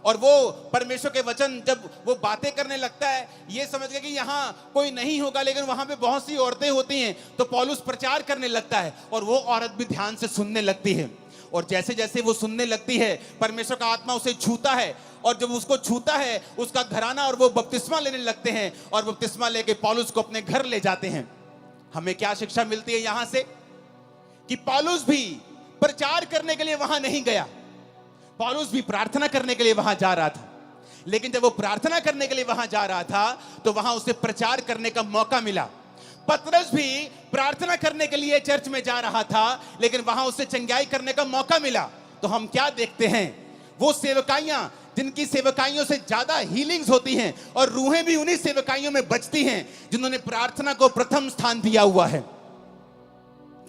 और वो परमेश्वर के वचन जब वो बातें करने लगता है, ये समझ गया कि यहाँ कोई नहीं होगा, लेकिन वहां पे बहुत सी औरतें होती हैं। तो पौलुस प्रचार करने लगता है और वो औरत भी ध्यान से सुनने लगती है। और जैसे जैसे वो सुनने लगती है, परमेश्वर का आत्मा उसे छूता है, और जब उसको छूता है उसका घराना और वो बपतिस्मा लेने लगते हैं, और बपतिस्मा लेके पौलुस को अपने घर ले जाते हैं। हमें क्या शिक्षा मिलती है यहां से? कि पौलुस भी प्रचार करने के लिए वहां नहीं गया, पौलुस भी प्रार्थना करने के लिए वहां जा रहा था। लेकिन जब वो प्रार्थना करने के लिए वहां जा रहा था तो वहां उसे प्रचार करने का मौका मिला। पतरस भी प्रार्थना करने के लिए चर्च में जा रहा था, लेकिन वहां उसे चंगाई करने का मौका मिला। तो हम क्या देखते हैं? वो सेवकाइयां जिनकी सेवकाइयों से ज्यादा हीलिंग्स होती हैं, और रूहें भी उन्हीं सेवकाइयों में बचती हैं जिन्होंने प्रार्थना को प्रथम स्थान दिया हुआ है,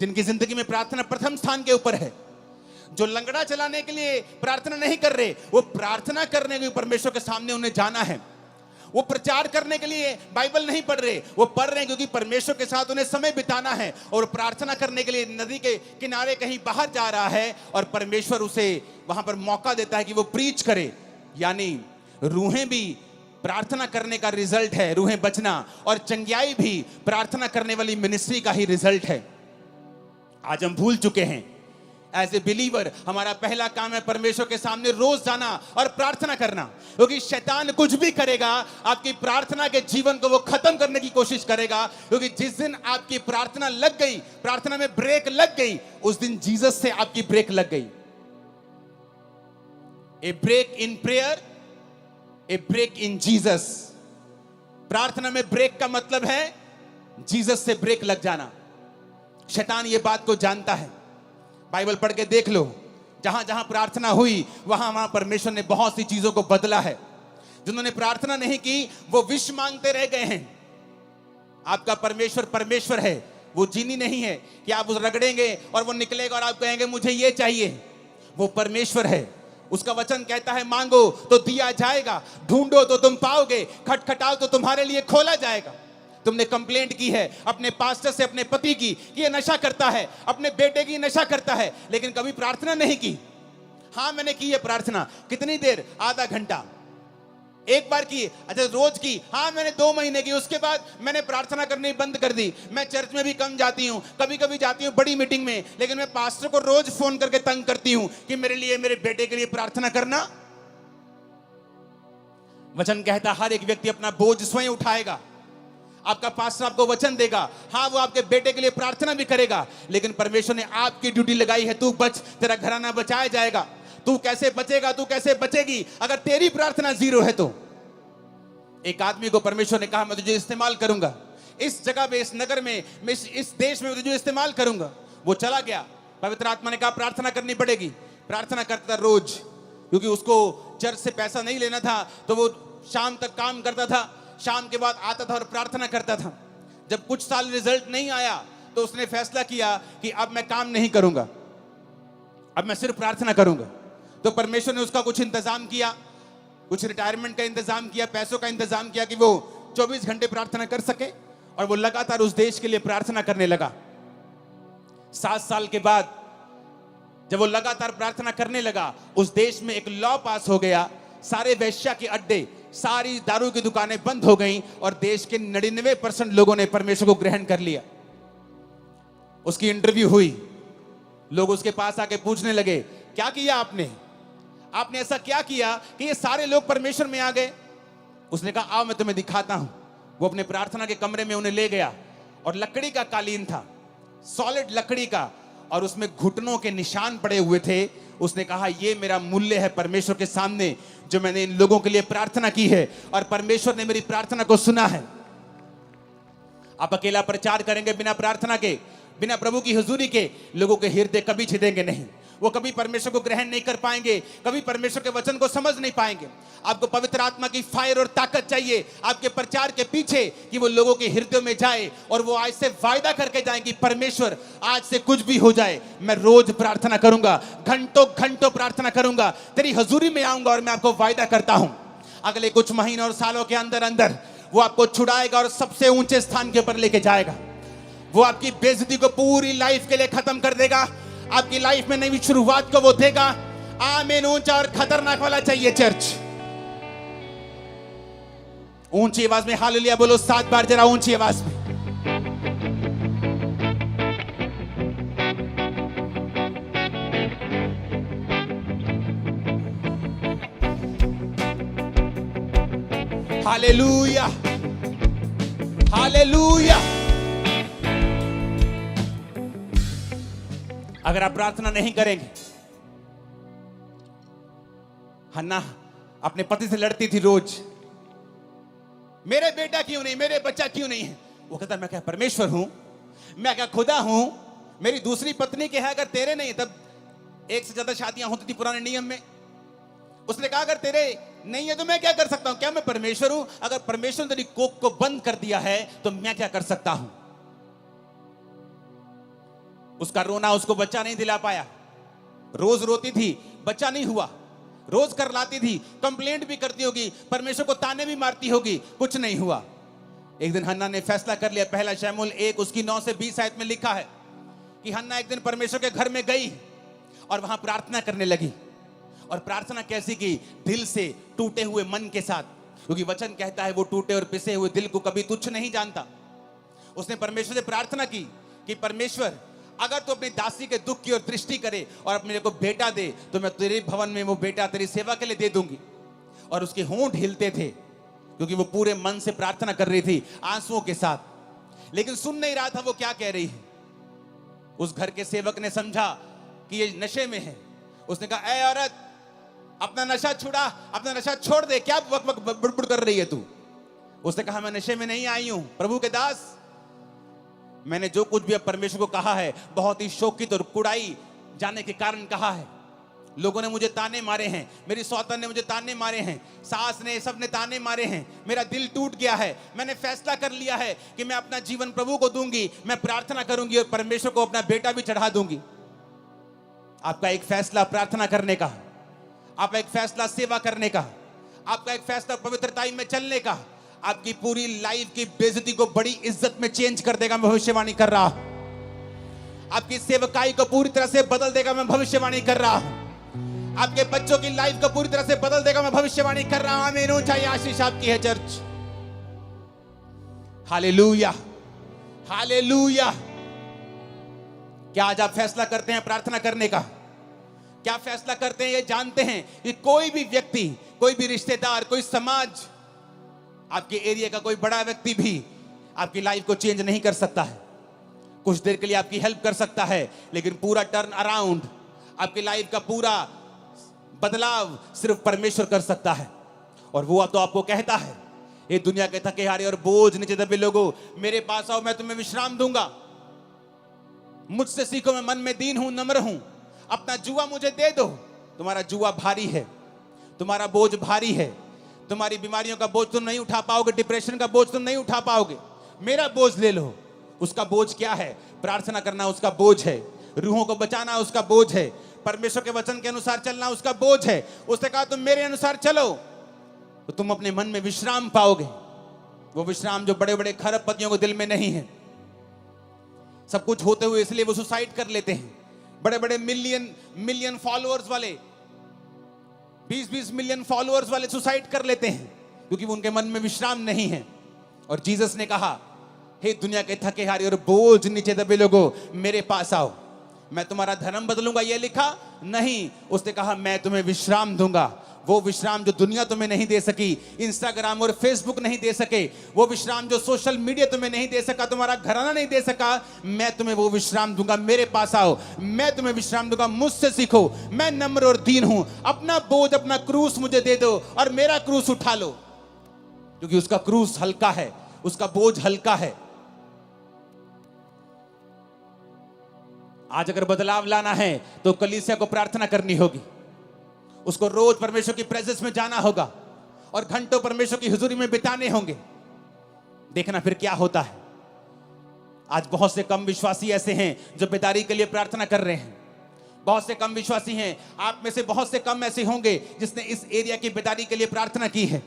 जिनकी जिंदगी में प्रार्थना प्रथम स्थान के ऊपर है। जो लंगड़ा चलाने के लिए प्रार्थना नहीं कर रहे, वो प्रार्थना करने के परमेश्वर के सामने उन्हें जाना है। वो प्रचार करने के लिए बाइबल नहीं पढ़ रहे, वो पढ़ रहे हैं क्योंकि परमेश्वर के साथ उन्हें समय बिताना है। और प्रार्थना करने के लिए नदी के किनारे कहीं बाहर जा रहा है, और परमेश्वर उसे वहां पर मौका देता है कि वो प्रीच करे। यानी रूहें भी प्रार्थना करने का रिजल्ट है, रूहें बचना, और चंगाई भी प्रार्थना करने वाली मिनिस्ट्री का ही रिजल्ट है। आज हम भूल चुके हैं। एज ए बिलीवर हमारा पहला काम है परमेश्वर के सामने रोज जाना और प्रार्थना करना। क्योंकि शैतान कुछ भी करेगा, आपकी प्रार्थना के जीवन को वो खत्म करने की कोशिश करेगा। क्योंकि जिस दिन आपकी प्रार्थना लग गई, प्रार्थना में ब्रेक लग गई, उस दिन जीसस से आपकी ब्रेक लग गई। A break in prayer, a break in Jesus. प्रार्थना में ब्रेक का मतलब है जीसस से ब्रेक लग जाना। शैतान ये बात को जानता है। बाइबल पढ़ के देख लो, जहां जहां प्रार्थना हुई वहां वहां परमेश्वर ने बहुत सी चीजों को बदला है। जिन्होंने प्रार्थना नहीं की वो विष मांगते रह गए हैं। आपका परमेश्वर परमेश्वर है, वो जीनी नहीं है कि आप उस रगड़ेंगे और वो निकलेगा और आप कहेंगे मुझे ये चाहिए। वो परमेश्वर है, उसका वचन कहता है मांगो तो दिया जाएगा, ढूंढो तो तुम पाओगे, खटखटाओ तो तुम्हारे लिए खोला जाएगा। तुमने कंप्लेंट की है अपने पास्टर से, अपने पति की, कि ये नशा करता है, अपने बेटे की नशा करता है, लेकिन कभी प्रार्थना नहीं की। हाँ मैंने की है प्रार्थना। कितनी देर? आधा घंटा। एक बार की? अच्छा रोज की? हाँ मैंने 2 महीने की। उसके बाद मैंने प्रार्थना करनी बंद कर दी। मैं चर्च में भी कम जाती हूँ, कभी कभी जाती हूँ बड़ी मीटिंग में, लेकिन मैं पास्टर को रोज फोन करके तंग करती हूँ कि मेरे लिए, मेरे बेटे के लिए प्रार्थना करना। वचन कहता हर एक व्यक्ति अपना बोझ स्वयं उठाएगा। आपका पास्टर आपको वचन देगा, हाँ वो आपके बेटे के लिए प्रार्थना भी करेगा, लेकिन परमेश्वर ने आपकी ड्यूटी लगाई है, तू बच, तेरा घराना बचाया जाएगा। तू कैसे बचेगा, तू कैसे बचेगी अगर तेरी प्रार्थना जीरो है तो? एक आदमी को परमेश्वर ने कहा मैं तुझे इस्तेमाल करूंगा, इस जगह पे, इस नगर में, इस देश में तुझे इस्तेमाल करूंगा। वो चला गया। पवित्र आत्मा ने कहा प्रार्थना करनी पड़ेगी। प्रार्थना करता था रोज, क्योंकि उसको चर्च से पैसा नहीं लेना था, तो वो शाम तक काम करता था, शाम के बाद आता था और प्रार्थना करता था। जब कुछ साल रिजल्ट नहीं आया तो उसने फैसला किया कि अब मैं काम नहीं करूंगा, अब मैं सिर्फ प्रार्थना करूंगा। तो परमेश्वर ने उसका कुछ इंतजाम किया, कुछ रिटायरमेंट का इंतजाम किया, पैसों का इंतजाम किया कि वो 24 घंटे प्रार्थना कर सके, और वो लगातार उस देश के लिए प्रार्थना करने लगा। 7 साल के बाद जब वो लगातार प्रार्थना करने लगा, उस देश में एक लॉ पास हो गया, सारे वेश्या के अड्डे, सारी दारू की दुकानें बंद हो गईं, और देश के 99% लोगों ने परमेश्वर को ग्रहण कर लिया। उसकी इंटरव्यू हुई, लोग उसके पास आके पूछने लगे क्या किया आपने, आपने ऐसा क्या किया कि ये सारे लोग परमेश्वर में आ गए? उसने कहा आओ मैं तुम्हें दिखाता हूं। वो अपने प्रार्थना के कमरे में उन्हें ले गया, और लकड़ी का कालीन था, सॉलिड लकड़ी का, और उसमें घुटनों के निशान पड़े हुए थे। उसने कहा ये मेरा मूल्य है परमेश्वर के सामने, जो मैंने इन लोगों के लिए प्रार्थना की है, और परमेश्वर ने मेरी प्रार्थना को सुना है। आप अकेला प्रचार करेंगे बिना प्रार्थना के, बिना प्रभु की हुजूरी के, लोगों के हृदय कभी छिदेंगे नहीं। वो कभी परमेश्वर को ग्रहण नहीं कर पाएंगे, कभी परमेश्वर के वचन को समझ नहीं पाएंगे। आपको पवित्र आत्मा की फायर और ताकत चाहिए आपके प्रचार के पीछे, कि वो लोगों के हृदयों में जाए, और वो आज से वायदा करके जाए कि परमेश्वर आज से कुछ भी हो जाए, मैं रोज प्रार्थना करूंगा, घंटों घंटों प्रार्थना करूंगा, तेरी हजूरी में आऊंगा, और मैं आपको वायदा करता हूं अगले कुछ महीनों और सालों के अंदर अंदर वो आपको छुड़ाएगा और सबसे ऊंचे स्थान के ऊपर लेके जाएगा। वो आपकी बेइज्जती को पूरी लाइफ के लिए खत्म कर देगा। आपकी लाइफ में नई शुरुआत को वो देगा। आमीन। ऊंचा और खतरनाक वाला चाहिए चर्च। ऊंची आवाज में हालेलुया बोलो 7 बार, जरा ऊंची आवाज में। Hallelujah, hallelujah. अगर आप प्रार्थना नहीं करेंगे, हन्ना अपने पति से लड़ती थी रोज, मेरे बेटा क्यों नहीं, मेरे बच्चा क्यों नहीं है। वो कहता मैं क्या परमेश्वर हूं, मैं क्या खुदा हूं, मेरी दूसरी पत्नी के है, अगर तेरे नहीं, तब 1 से ज्यादा शादियां होती थी पुराने नियम में। उसने कहा अगर तेरे नहीं है तो मैं क्या कर सकता हूं, क्या मैं परमेश्वर हूं? अगर परमेश्वर ने तेरी कोख को बंद कर दिया है तो मैं क्या कर सकता हूं। उसका रोना उसको बच्चा नहीं दिला पाया। रोज रोती थी, बच्चा नहीं हुआ। रोज कर लाती थी, कंप्लेंट भी करती होगी, परमेश्वर को ताने भी मारती होगी, कुछ नहीं हुआ। एक दिन हन्ना ने फैसला कर लिया। पहला शमूएल 1 उसकी 9 से 20 आयत में लिखा है कि हन्ना एक दिन परमेश्वर के घर में गई और वहां प्रार्थना करने लगी। और प्रार्थना कैसी की? दिल से, टूटे हुए मन के साथ, क्योंकि वचन कहता है वो टूटे और पिसे हुए दिल को कभी तुच्छ नहीं जानता। उसने परमेश्वर से प्रार्थना की कि परमेश्वर अगर तू अपनी दासी के दुख की ओर दृष्टि करे और मेरे को बेटा दे, तो मैं तेरे भवन में वो बेटा तेरी सेवा के लिए दे दूंगी। और उसके होंठ हिलते थे, क्योंकि वो पूरे मन से प्रार्थना कर रही थी, आंसुओं के साथ, लेकिन सुन नहीं रहा था वो क्या कह रही है। उस घर के सेवक ने समझा कि ये नशे में है। उसने कहा, ए औरत, अपना नशा छुड़ा, अपना नशा छोड़ दे, क्या वक वक बुड़बुड़ कर रही है तू? उसने कहा, मैं नशे में नहीं आई हूं प्रभु के दास, मैंने जो कुछ भी अब परमेश्वर को कहा है बहुत ही शोकित और कुड़ाई जाने के कारण कहा है। लोगों ने मुझे ताने मारे हैं, मेरी सौतन ने मुझे ताने मारे हैं, सास ने, सब ने ताने मारे हैं, मेरा दिल टूट गया है। मैंने फैसला कर लिया है कि मैं अपना जीवन प्रभु को दूंगी, मैं प्रार्थना करूंगी और परमेश्वर को अपना बेटा भी चढ़ा दूंगी। आपका एक फैसला प्रार्थना करने का, आपका एक फैसला सेवा करने का, आपका एक फैसला पवित्रताई में चलने का, आपकी पूरी लाइफ की बेइज्जती को बड़ी इज्जत में चेंज कर देगा। मैं भविष्यवाणी कर रहा हूं। आपकी सेवकाई को पूरी तरह से बदल देगा। मैं भविष्यवाणी कर रहा हूं। आपके बच्चों की लाइफ को पूरी तरह से बदल देगा। मैं भविष्यवाणी कर रहा हूं। आमीन। ऊंचाई आशीष आपकी है चर्च। Hallelujah, hallelujah. क्या आज आप फैसला करते हैं प्रार्थना करने का? क्या फैसला करते हैं ये जानते हैं कि कोई भी व्यक्ति, कोई भी रिश्तेदार, कोई समाज, आपके एरिया का कोई बड़ा व्यक्ति भी आपकी लाइफ को चेंज नहीं कर सकता है। कुछ देर के लिए आपकी हेल्प कर सकता है, लेकिन पूरा टर्न अराउंड, आपकी लाइफ का पूरा बदलाव सिर्फ परमेश्वर कर सकता है। और वो तो आपको कहता है, ये दुनिया के थके हारे और बोझ नीचे दबे लोगों, मेरे पास आओ, मैं तुम्हें विश्राम दूंगा। मुझसे सीखो, मैं मन में दीन हूं, नम्र हूं। अपना जुआ मुझे दे दो। तुम्हारा जुआ भारी है, तुम्हारा बोझ भारी है, तुम्हारी बीमारियों का बोझ तुम नहीं उठा पाओगे, डिप्रेशन का बोझ तुम नहीं उठा पाओगे। मेरा बोझ ले लो। उसका बोझ क्या है? प्रार्थना करना उसका बोझ है, रूहों को बचाना उसका बोझ है, परमेश्वर के वचन के अनुसार चलना उसका बोझ है। उसने कहा, तुम मेरे अनुसार चलो तो तुम अपने मन में विश्राम पाओगे। वो विश्राम जो बड़े बड़े खरबपतियों को दिल में नहीं है। सब कुछ होते हुए इसलिए वो सुसाइड कर लेते हैं। बड़े बड़े मिलियन फॉलोअर्स वाले, 20-20 मिलियन फॉलोअर्स वाले सुसाइड कर लेते हैं, क्योंकि उनके मन में विश्राम नहीं है। और जीसस ने कहा, हे दुनिया के थके हारे और बोझ नीचे दबे लोगों, मेरे पास आओ, मैं तुम्हारा धर्म बदलूंगा। ये लिखा नहीं। उसने कहा, मैं तुम्हें विश्राम दूंगा। वो विश्राम जो दुनिया तुम्हें नहीं दे सकी, इंस्टाग्राम और फेसबुक नहीं दे सके, वो विश्राम जो सोशल मीडिया तुम्हें नहीं दे सका, तुम्हारा घराना नहीं दे सका, मैं तुम्हें वो विश्राम दूंगा। मेरे पास आओ, मैं तुम्हें विश्राम दूंगा। मुझसे सीखो, मैं नम्र और दीन हूं। अपना बोझ, अपना क्रूस मुझे दे दो और मेरा क्रूस उठा लो, क्योंकि उसका क्रूस हल्का है, उसका बोझ हल्का है। आज अगर बदलाव लाना है तो कलीसिया को प्रार्थना करनी होगी। उसको रोज परमेश्वर की प्रेजेंस में जाना होगा और घंटों परमेश्वर की हुजूरी में बिताने होंगे। देखना फिर क्या होता है। आज बहुत से कम विश्वासी ऐसे हैं जो बेदारी के लिए प्रार्थना कर रहे हैं। बहुत से कम विश्वासी हैं, आप में से बहुत से कम ऐसे होंगे जिसने इस एरिया की बेदारी के लिए प्रार्थना की है।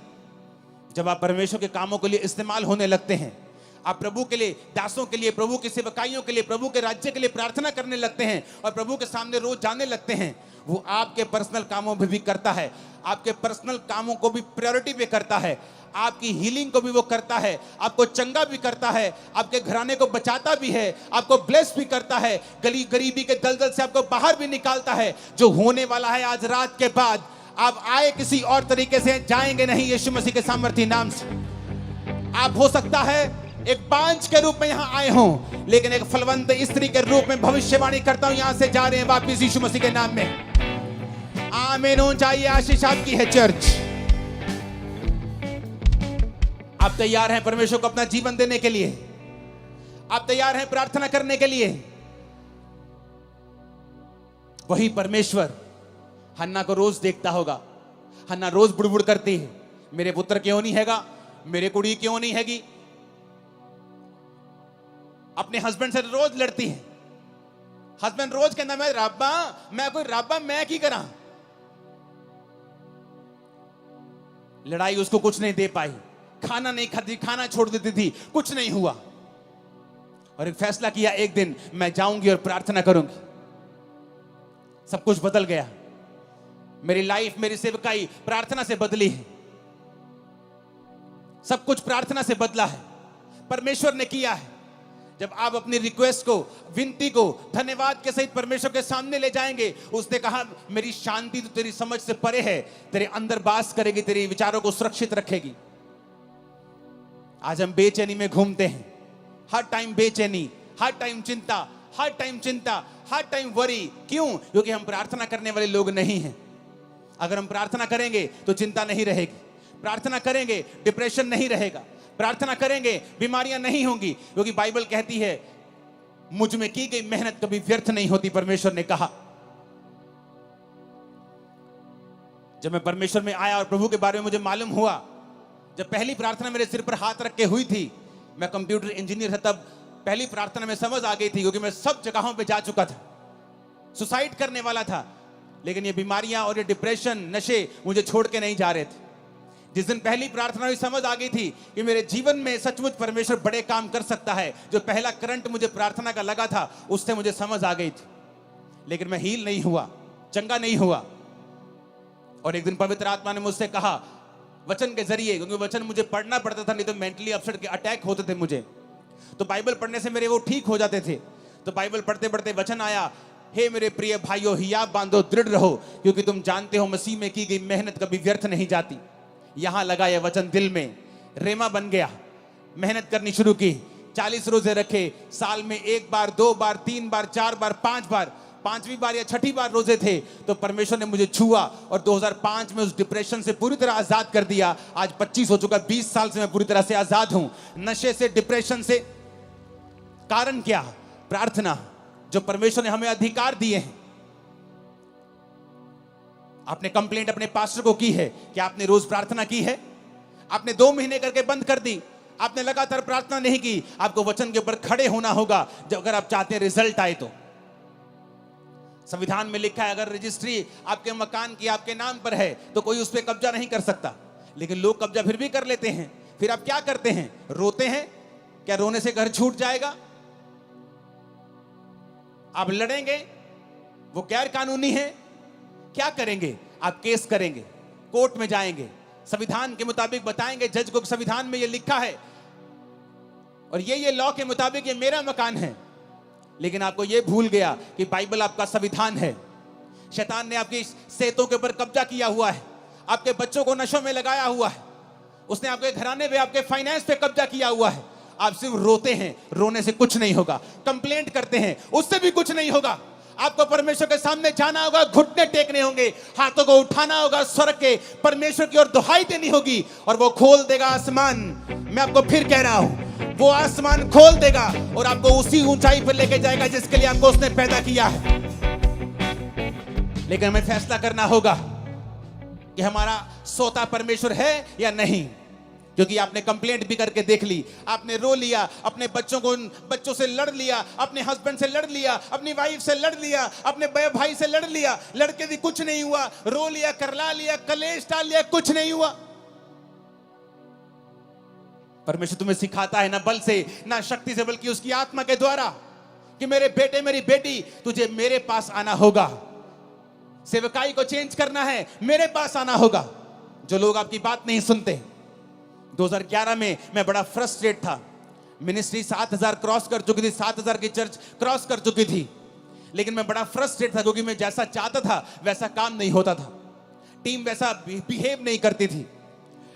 जब आप परमेश्वर के कामों के लिए इस्तेमाल होने लगते हैं, आप प्रभु के लिए, दासों के लिए, प्रभु की सेवकाइयों के लिए, प्रभु के राज्य के लिए प्रार्थना करने लगते हैं और प्रभु के सामने रोज जाने लगते हैं, वो आपके पर्सनल कामों में भी करता है। आपके पर्सनल कामों को भी प्रायोरिटी पे करता है। आपकी हीलिंग को भी वो करता है, आपको चंगा भी करता है, आपके घराने को बचाता भी है, आपको ब्लेस भी करता है, गरीबी के दलदल से आपको बाहर भी निकालता है। जो होने वाला है आज रात के बाद, आप आए किसी और तरीके से, जाएंगे नहीं यीशु मसीह के सामर्थी नाम से। आप हो सकता है एक बांझ के रूप में यहां आए हों, लेकिन एक फलवंत स्त्री के रूप में भविष्यवाणी करता हूं, यहां से जा रहे हैं वापिस यीशु मसीह के नाम में। आमीन। चाहिए आशीष आपकी है चर्च। आप तैयार हैं परमेश्वर को अपना जीवन देने के लिए? आप तैयार हैं प्रार्थना करने के लिए? वही परमेश्वर हन्ना को रोज देखता होगा। हन्ना रोज बुड़बुड़ करती है, मेरे पुत्र क्यों नहीं हैगा, मेरे कुड़ी क्यों नहीं हैगी। अपने हस्बैंड से रोज लड़ती है। हस्बैंड रोज कहना, मैं रब्बा, मैं कोई रब्बा, मैं की करा। लड़ाई उसको कुछ नहीं दे पाई, खाना नहीं खाती, खाना छोड़ देती थी, कुछ नहीं हुआ। और एक फैसला किया, एक दिन मैं जाऊंगी और प्रार्थना करूंगी। सब कुछ बदल गया। मेरी लाइफ, मेरी सेवकाई प्रार्थना से बदली है। सब कुछ प्रार्थना से बदला है, परमेश्वर ने किया है। जब आप अपनी रिक्वेस्ट को, विनती को धन्यवाद के सहित परमेश्वर के सामने ले जाएंगे, उसने कहा मेरी शांति तो तेरी समझ से परे है, तेरे अंदर वास करेगी, तेरे विचारों को सुरक्षित रखेगी। आज हम बेचैनी में घूमते हैं, हर टाइम बेचैनी, हर टाइम चिंता, हर टाइम चिंता, हर टाइम वरी। क्यों? क्योंकि हम प्रार्थना करने वाले लोग नहीं हैं। अगर हम प्रार्थना करेंगे तो चिंता नहीं रहेगी, प्रार्थना करेंगे डिप्रेशन नहीं रहेगा, प्रार्थना करेंगे बीमारियां नहीं होंगी, क्योंकि बाइबल कहती है मुझ में की गई मेहनत कभी व्यर्थ नहीं होती, परमेश्वर ने कहा। जब मैं परमेश्वर में आया और प्रभु के बारे में मुझे मालूम हुआ, जब पहली प्रार्थना मेरे सिर पर हाथ रख के हुई थी, मैं कंप्यूटर इंजीनियर था, तब पहली प्रार्थना में समझ आ गई थी, क्योंकि मैं सब जगहों पे जा चुका था, सुसाइड करने वाला था, लेकिन ये बीमारियां और ये डिप्रेशन, नशे मुझे छोड़ के नहीं जा रहे थे। जिस दिन पहली प्रार्थना हुई, समझ आ गई थी कि मेरे जीवन में सचमुच परमेश्वर बड़े काम कर सकता है। जो पहला करंट मुझे प्रार्थना का लगा था, उससे मुझे समझ आ गई थी, लेकिन मैं हील नहीं हुआ, चंगा नहीं हुआ। और एक दिन पवित्र आत्मा ने मुझसे कहा वचन के जरिए, क्योंकि वचन मुझे पढ़ना पड़ता था, नहीं तो मेंटली अपसेट के अटैक होते थे मुझे, तो बाइबल पढ़ने से मेरे वो ठीक हो जाते थे। तो बाइबल पढ़ते पढ़ते वचन आया, हे मेरे प्रिय भाइयों, हियाव बांधो, दृढ़ रहो, क्योंकि तुम जानते हो मसीह में की गई मेहनत कभी व्यर्थ नहीं जाती। यहां लगा यह वचन दिल में, रेमा बन गया, मेहनत करनी शुरू की, 40 रोजे रखे, साल में 1 बार, 2 बार, 3 बार, 4 बार, 5 बार, 5वीं बार या 6ठी बार रोजे थे तो परमेश्वर ने मुझे छुआ और 2005 में उस डिप्रेशन से पूरी तरह आजाद कर दिया। आज 25 हो चुका, 20 साल से मैं पूरी तरह से आजाद हूं, नशे से, डिप्रेशन से। कारण क्या? प्रार्थना, जो परमेश्वर ने हमें अधिकार दिए हैं। आपने कंप्लेंट अपने पास्टर को की है? क्या आपने रोज प्रार्थना की है? आपने 2 महीने करके बंद कर दी, आपने लगातार प्रार्थना नहीं की। आपको वचन के ऊपर खड़े होना होगा जब अगर आप चाहते हैं रिजल्ट आए तो। संविधान में लिखा है अगर रजिस्ट्री आपके मकान की आपके नाम पर है तो कोई उस पर कब्जा नहीं कर सकता, लेकिन लोग कब्जा फिर भी कर लेते हैं। फिर आप क्या करते हैं? रोते हैं। क्या रोने से घर छूट जाएगा? आप लड़ेंगे, वो गैर कानूनी है। क्या करेंगे? आप केस करेंगे, कोर्ट में जाएंगे, संविधान के मुताबिक बताएंगे जज को संविधान में ये लिखा है और ये लॉ के मुताबिक ये मेरा मकान है। लेकिन आपको ये भूल गया कि बाइबल आपका संविधान है। शैतान ने आपकी सेहतों के ऊपर कब्जा किया हुआ है, आपके बच्चों को नशों में लगाया हुआ है, उसने आपके घराने पे, आपके फाइनेंस पे कब्जा किया हुआ है। आप सिर्फ रोते हैं, रोने से कुछ नहीं होगा। कंप्लेंट करते हैं, उससे भी कुछ नहीं होगा। आपको परमेश्वर के सामने जाना होगा, घुटने टेकने होंगे, हाथों को उठाना होगा, स्वर के परमेश्वर की ओर दुहाई देनी होगी और वो खोल देगा आसमान। मैं आपको फिर कह रहा हूं, वो आसमान खोल देगा और आपको उसी ऊंचाई पर लेके जाएगा जिसके लिए आपको उसने पैदा किया है। लेकिन हमें फैसला करना होगा कि हमारा सोता परमेश्वर है या नहीं। क्योंकि आपने कंप्लेंट भी करके देख ली, आपने रो लिया, अपने बच्चों से लड़ लिया, अपने हस्बैंड से लड़ लिया, अपनी वाइफ से लड़ लिया, अपने भाई से लड़ लिया, लड़के भी कुछ नहीं हुआ, रो लिया, करला लिया, कलेश डाल लिया, कुछ नहीं हुआ। परमेश्वर तुम्हें सिखाता है ना बल से, ना शक्ति से, बल्कि उसकी आत्मा के द्वारा कि मेरे बेटे, मेरी बेटी, तुझे मेरे पास आना होगा। सेवकाई को चेंज करना है, मेरे पास आना होगा। जो लोग आपकी बात नहीं सुनते। 2011 में मैं बड़ा फ्रस्ट्रेट था। मिनिस्ट्री 7000 क्रॉस कर चुकी थी, 7000 की चर्च क्रॉस कर चुकी थी, लेकिन मैं बड़ा फ्रस्ट्रेट था क्योंकि मैं जैसा चाहता था वैसा काम नहीं होता था, टीम वैसा बिहेव नहीं करती थी।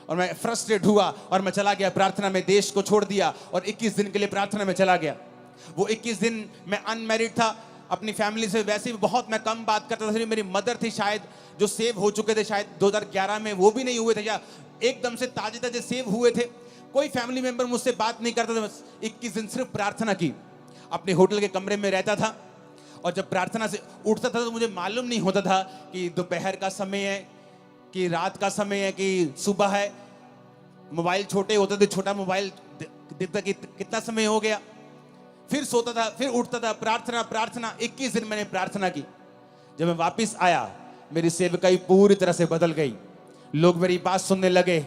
और मैं फ्रस्ट्रेट हुआ और मैं चला गया प्रार्थना में, देश को छोड़ दिया और 21 दिन के लिए प्रार्थना में चला गया। वो 21 दिन मैं अनमैरिड था, अपनी फैमिली से वैसे भी बहुत मैं कम बात करता था। मेरी मदर थी शायद, जो सेव हो चुके थे शायद 2011 में, वो भी नहीं हुए थे या एकदम से ताजे ताजे सेव हुए थे। कोई फैमिली मेंबर मुझसे बात नहीं करता था। बस 21 दिन सिर्फ प्रार्थना की। अपने होटल के कमरे में रहता था और जब प्रार्थना से उठता था तो मुझे मालूम नहीं होता था कि दोपहर का समय है कि रात का समय है कि सुबह है। मोबाइल छोटे होते थे, छोटा मोबाइल देखता कि कितना समय हो गया। फिर सोता था, फिर उठता था, प्रार्थना प्रार्थना। 21 दिन मैंने प्रार्थना की। जब मैं वापस आया, मेरी सेवकाई पूरी तरह से बदल गई। लोग मेरी बात सुनने लगे,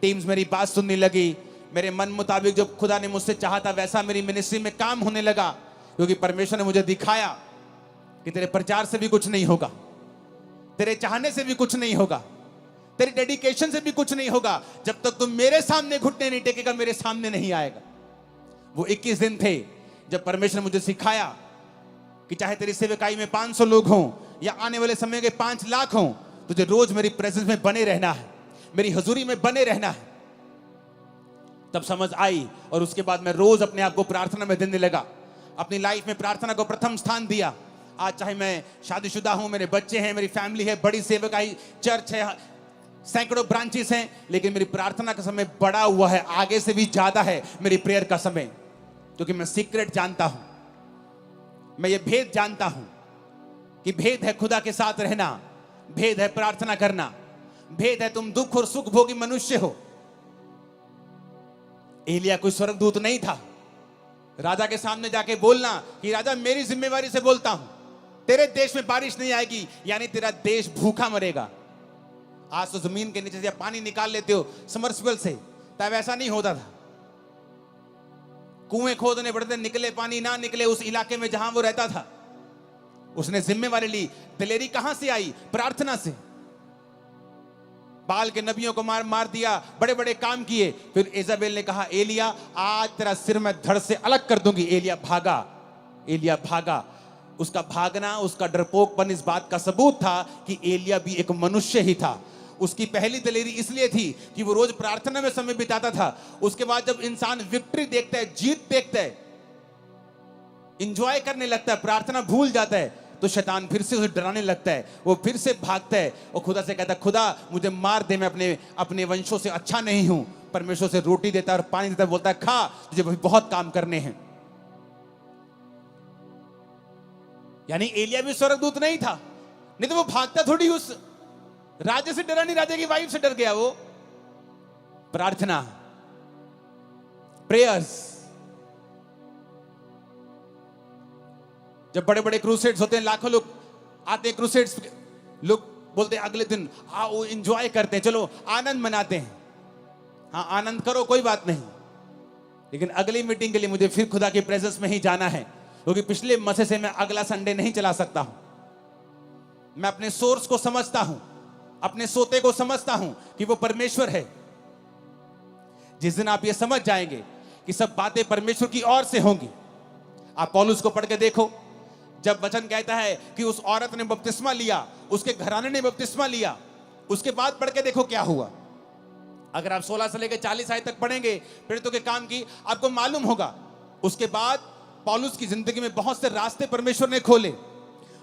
टीम्स मेरी बात सुनने लगी। मेरे मन मुताबिक जो खुदा ने मुझसे चाहा था वैसा मेरी मिनिस्ट्री में काम होने लगा, क्योंकि परमेश्वर ने मुझे दिखाया कि तेरे प्रचार से भी कुछ नहीं होगा, तेरे चाहने से भी कुछ नहीं होगा, तेरी डेडिकेशन से भी कुछ नहीं होगा। जब तक तुम मेरे सामने घुटने नहीं टेकेगा, मेरे सामने नहीं आएगा। वो 21 दिन थे जब परमेश्वर ने मुझे सिखाया कि चाहे तेरी सेवकाई में 500 लोग हों या आने वाले समय के 5 लाख हों, तुझे रोज मेरी प्रेजेंस में बने रहना है, मेरी हजूरी में बने रहना है। तब समझ आई और उसके बाद मैं रोज अपने आप को प्रार्थना में देने लगा, अपनी लाइफ में प्रार्थना को प्रथम स्थान दिया। आज चाहे मैं शादीशुदा हूं, मेरे बच्चे हैं, मेरी फैमिली है, बड़ी सेवकाई चर्च है, सैकड़ों ब्रांचेस हैं, लेकिन मेरी प्रार्थना का समय बढ़ा हुआ है, आगे से भी ज्यादा है मेरी प्रेयर का समय, क्योंकि मैं सीक्रेट जानता हूं, मैं ये भेद जानता हूं कि भेद है खुदा के साथ रहना, भेद है प्रार्थना करना, भेद है तुम दुख और सुख भोगी मनुष्य हो। एलिया कोई स्वर्गदूत नहीं था। राजा के सामने जाके बोलना कि राजा मेरी जिम्मेवारी से बोलता हूं, तेरे देश में बारिश नहीं आएगी, यानी तेरा देश भूखा मरेगा। आज तो जमीन के नीचे से पानी निकाल लेते हो समर्सिबल से, तब ऐसा नहीं होता था। कुएं खोदने पड़ते, निकले पानी ना निकले उस इलाके में जहां वो रहता था। उसने जिम्मेवारी ली। दिलेरी कहां से आई? प्रार्थना से। बाल के नबियों को मार दिया, बड़े बड़े काम किए। फिर इजाबेल ने कहा एलिया आज तेरा सिर मैं धड़ से अलग कर दूंगी। एलिया भागा, एलिया भागा। उसका भागना, उसका डरपोकपन इस बात का सबूत था कि एलिया भी एक मनुष्य ही था। उसकी पहली दलेरी इसलिए थी कि वो रोज प्रार्थना में समय बिताता था। उसके बाद जब इंसान विक्ट्री देखता है, जीत देखता है, इंजॉय करने लगता है, प्रार्थना भूल जाता है, तो शैतान फिर से उसे डराने लगता है, वो फिर से भागता है और खुदा से कहता है खुदा मुझे मार दे, मैं अपने वंशों से अच्छा नहीं हूं। परमेश्वर से रोटी देता है और पानी देता है, बोलता है खा, तुझे बहुत काम करने हैं। यानी एलिया भी स्वर्गदूत नहीं था, नहीं तो वो भागता थोड़ी उस राजा से डरा नहीं, राजा की वाइफ से डर गया। वो प्रार्थना, प्रेयर्स। जब बड़े बड़े क्रूसेड्स होते हैं, लाखों लोग आते हैं क्रूसेड्स, लोग बोलते हैं अगले दिन आओ एंजॉय करते हैं, चलो आनंद मनाते हैं। हाँ आनंद करो, कोई बात नहीं, लेकिन अगली मीटिंग के लिए मुझे फिर खुदा की प्रेजेंस में ही जाना है, क्योंकि पिछले मसे से मैं अगला संडे नहीं चला सकता हूं। मैं अपने सोर्स को समझता हूं, अपने सोते को समझता हूं कि वो परमेश्वर है। जिस दिन आप ये समझ जाएंगे कि सब बातें परमेश्वर की ओर से होंगी। आप पौलुस को पढ़ के देखो, जब वचन कहता है कि उस औरत ने बपतिस्मा लिया, उसके घराने ने बपतिस्मा लिया, उसके बाद पढ़ के देखो क्या हुआ। अगर आप 16 से लेकर 40 आयत तक पढ़ेंगे प्रेरितों के काम की, आपको मालूम होगा उसके बाद पौलुस की जिंदगी में बहुत से रास्ते परमेश्वर ने खोले।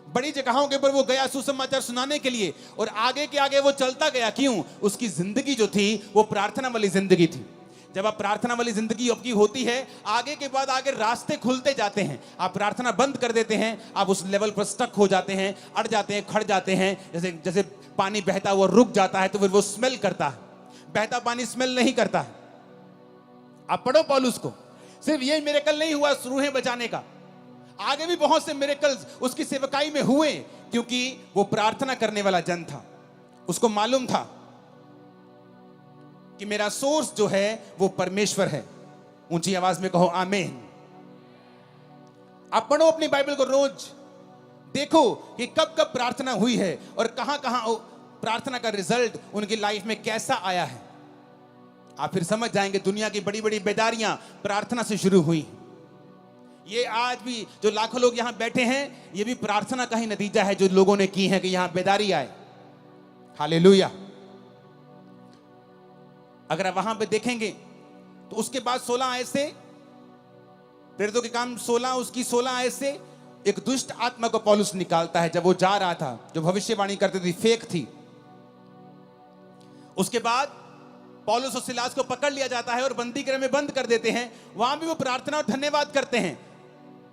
बड़ी जगहों के ऊपर वो गया सुसमाचार सुनाने के लिए, और आगे के आगे वो चलता गया। क्यों? उसकी जिंदगी जो थी वो प्रार्थना वाली जिंदगी थी। जब आप प्रार्थना वाली जिंदगी आपकी होती है, आगे के बाद आगे रास्ते खुलते जाते हैं। आप प्रार्थना बंद कर देते हैं, आप उस लेवल पर स्टक हो जाते हैं, अड़ जाते हैं, खड़ जाते हैं। जैसे जैसे पानी बहता हुआ रुक जाता है तो फिर वो स्मेल करता है, बहता पानी स्मेल नहीं करता है। आप पढ़ो पौलुस को, सिर्फ ये मिरेकल नहीं हुआ रूहें बचाने का, आगे भी बहुत से मिरेकल्स उसकी सेवकाई में हुए, क्योंकि वो प्रार्थना करने वाला जन था। उसको मालूम था कि मेरा सोर्स जो है वो परमेश्वर है। ऊंची आवाज में कहो आमीन। आप पढ़ो अपनी बाइबल को, रोज देखो कि कब कब प्रार्थना हुई है और कहां कहां प्रार्थना का रिजल्ट उनकी लाइफ में कैसा आया है। आप फिर समझ जाएंगे दुनिया की बड़ी बड़ी बेदारियां प्रार्थना से शुरू हुई। ये आज भी जो लाखों लोग यहां बैठे हैं, ये भी प्रार्थना का ही नतीजा है जो लोगों ने की है कि यहां बेदारी आए। हालेलुया। अगर आप वहां पे देखेंगे तो उसके बाद 16 आयत से, प्रेरितों के काम 16 उसकी 16 आयत से एक दुष्ट आत्मा को पौलुस निकालता है। जब वो जा रहा था, जो भविष्यवाणी करती थी फेक थी। उसके बाद पौलुस और सिलास को पकड़ लिया जाता है और बंदी गृह में बंद कर देते हैं। वहां भी वो प्रार्थना और धन्यवाद करते हैं।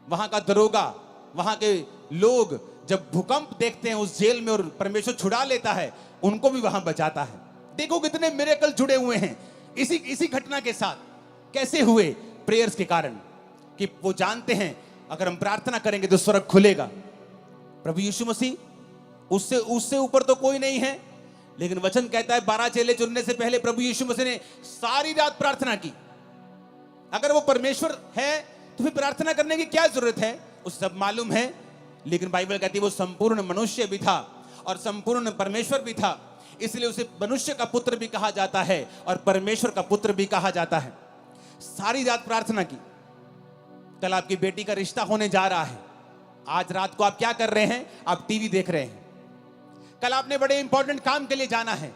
वहां का दरोगा, वहां के लोग जब भूकंप देखते हैं उस जेल में और परमेश्वर छुड़ा लेता है, उनको भी वहां बचाता है। देखो कितने मिरेकल जुड़े हुए हैं इसी घटना के साथ। कैसे हुए? प्रेयर्स के कारण, कि वो जानते हैं अगर हम प्रार्थना करेंगे तो स्वर्ग खुलेगा। प्रभु यीशु मसीह उससे ऊपर तो कोई नहीं है, लेकिन वचन कहता है 12 चेले चुनने से पहले प्रभु यीशु मसीह ने सारी रात प्रार्थना की। अगर वो परमेश्वर है तो फिर प्रार्थना करने की क्या जरूरत है? उसे सब मालूम है। लेकिन बाइबल कहती है वो संपूर्ण मनुष्य भी था और संपूर्ण परमेश्वर भी था, इसलिए उसे मनुष्य का पुत्र भी कहा जाता है और परमेश्वर का पुत्र भी कहा जाता है। सारी रात प्रार्थना की। कल आपकी बेटी का रिश्ता होने जा रहा है। आज रात को आप क्या कर रहे हैं? आप टीवी देख रहे हैं। कल आपने बड़े इंपॉर्टेंट काम के लिए जाना है।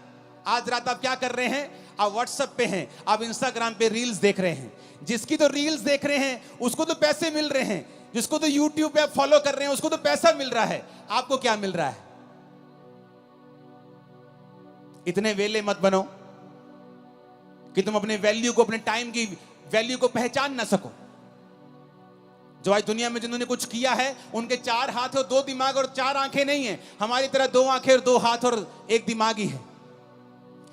आज रात आप क्या कर रहे हैं? आप व्हाट्सएप पे हैं, आप इंस्टाग्राम पे रील्स देख रहे हैं। जिसकी तो रील्स देख रहे हैं उसको तो पैसे मिल रहे हैं, जिसको तो यूट्यूब पे आप फॉलो कर रहे हैं उसको तो पैसा मिल रहा है। आपको क्या मिल रहा है? इतने वेले मत बनो कि तुम अपने वैल्यू को, अपने टाइम की वैल्यू को पहचान ना सको। जो आज दुनिया में जिन्होंने कुछ किया है उनके 4 हाथ और 2 दिमाग और 4 आंखें नहीं है। हमारी तरह 2 आंखें और 2 हाथ और 1 दिमाग ही है।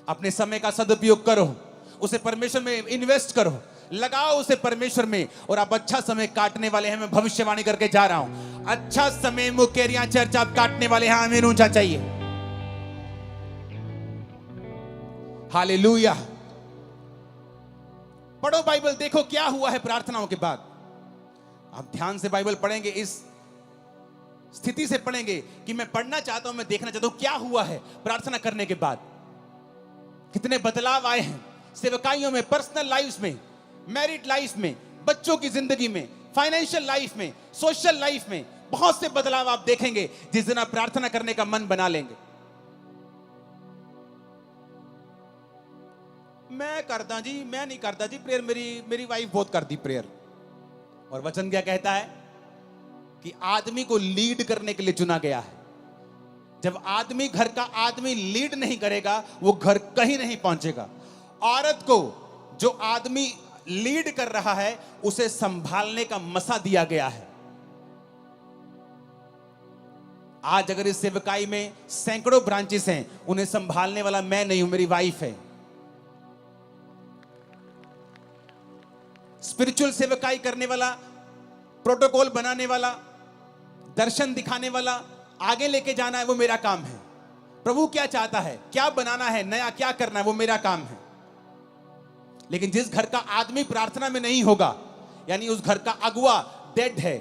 अपने समय का सदुपयोग करो, उसे परमेश्वर में इन्वेस्ट करो, लगाओ उसे परमेश्वर में, और आप अच्छा समय काटने वाले हैं। मैं भविष्यवाणी करके जा रहा हूं, अच्छा समय मुकेरिया चर्च आप काटने वाले हैं। आमीन ऊंचा चाहिए। हालेलुया। पढ़ो बाइबल, देखो क्या हुआ है प्रार्थनाओं के बाद। आप ध्यान से बाइबल पढ़ेंगे, इस स्थिति से पढ़ेंगे कि मैं पढ़ना चाहता हूं, मैं देखना चाहता हूं क्या हुआ है प्रार्थना करने के बाद। कितने बदलाव आए हैं सेवकाइयों में, पर्सनल लाइफ में, मैरिड लाइफ में, बच्चों की जिंदगी में, फाइनेंशियल लाइफ में, सोशल लाइफ में। बहुत से बदलाव आप देखेंगे जिस दिन आप प्रार्थना करने का मन बना लेंगे। मैं करता जी, मैं नहीं करता जी प्रेयर, मेरी वाइफ बहुत करती प्रेयर। और वचन क्या कहता है कि आदमी को लीड करने के लिए चुना गया है। जब आदमी, घर का आदमी लीड नहीं करेगा वो घर कहीं नहीं पहुंचेगा। औरत को जो आदमी लीड कर रहा है उसे संभालने का मसा दिया गया है। आज अगर इस सेवकाई में सैकड़ों ब्रांचेस हैं, उन्हें संभालने वाला मैं नहीं हूं, मेरी वाइफ है। स्पिरिचुअल सेवकाई करने वाला, प्रोटोकॉल बनाने वाला, दर्शन दिखाने वाला, आगे लेके जाना है, वो मेरा काम है। प्रभु क्या चाहता है, क्या बनाना है, नया क्या करना है, वो मेरा काम है। लेकिन जिस घर का आदमी प्रार्थना में नहीं होगा, यानी उस घर का अगुआ डेड है,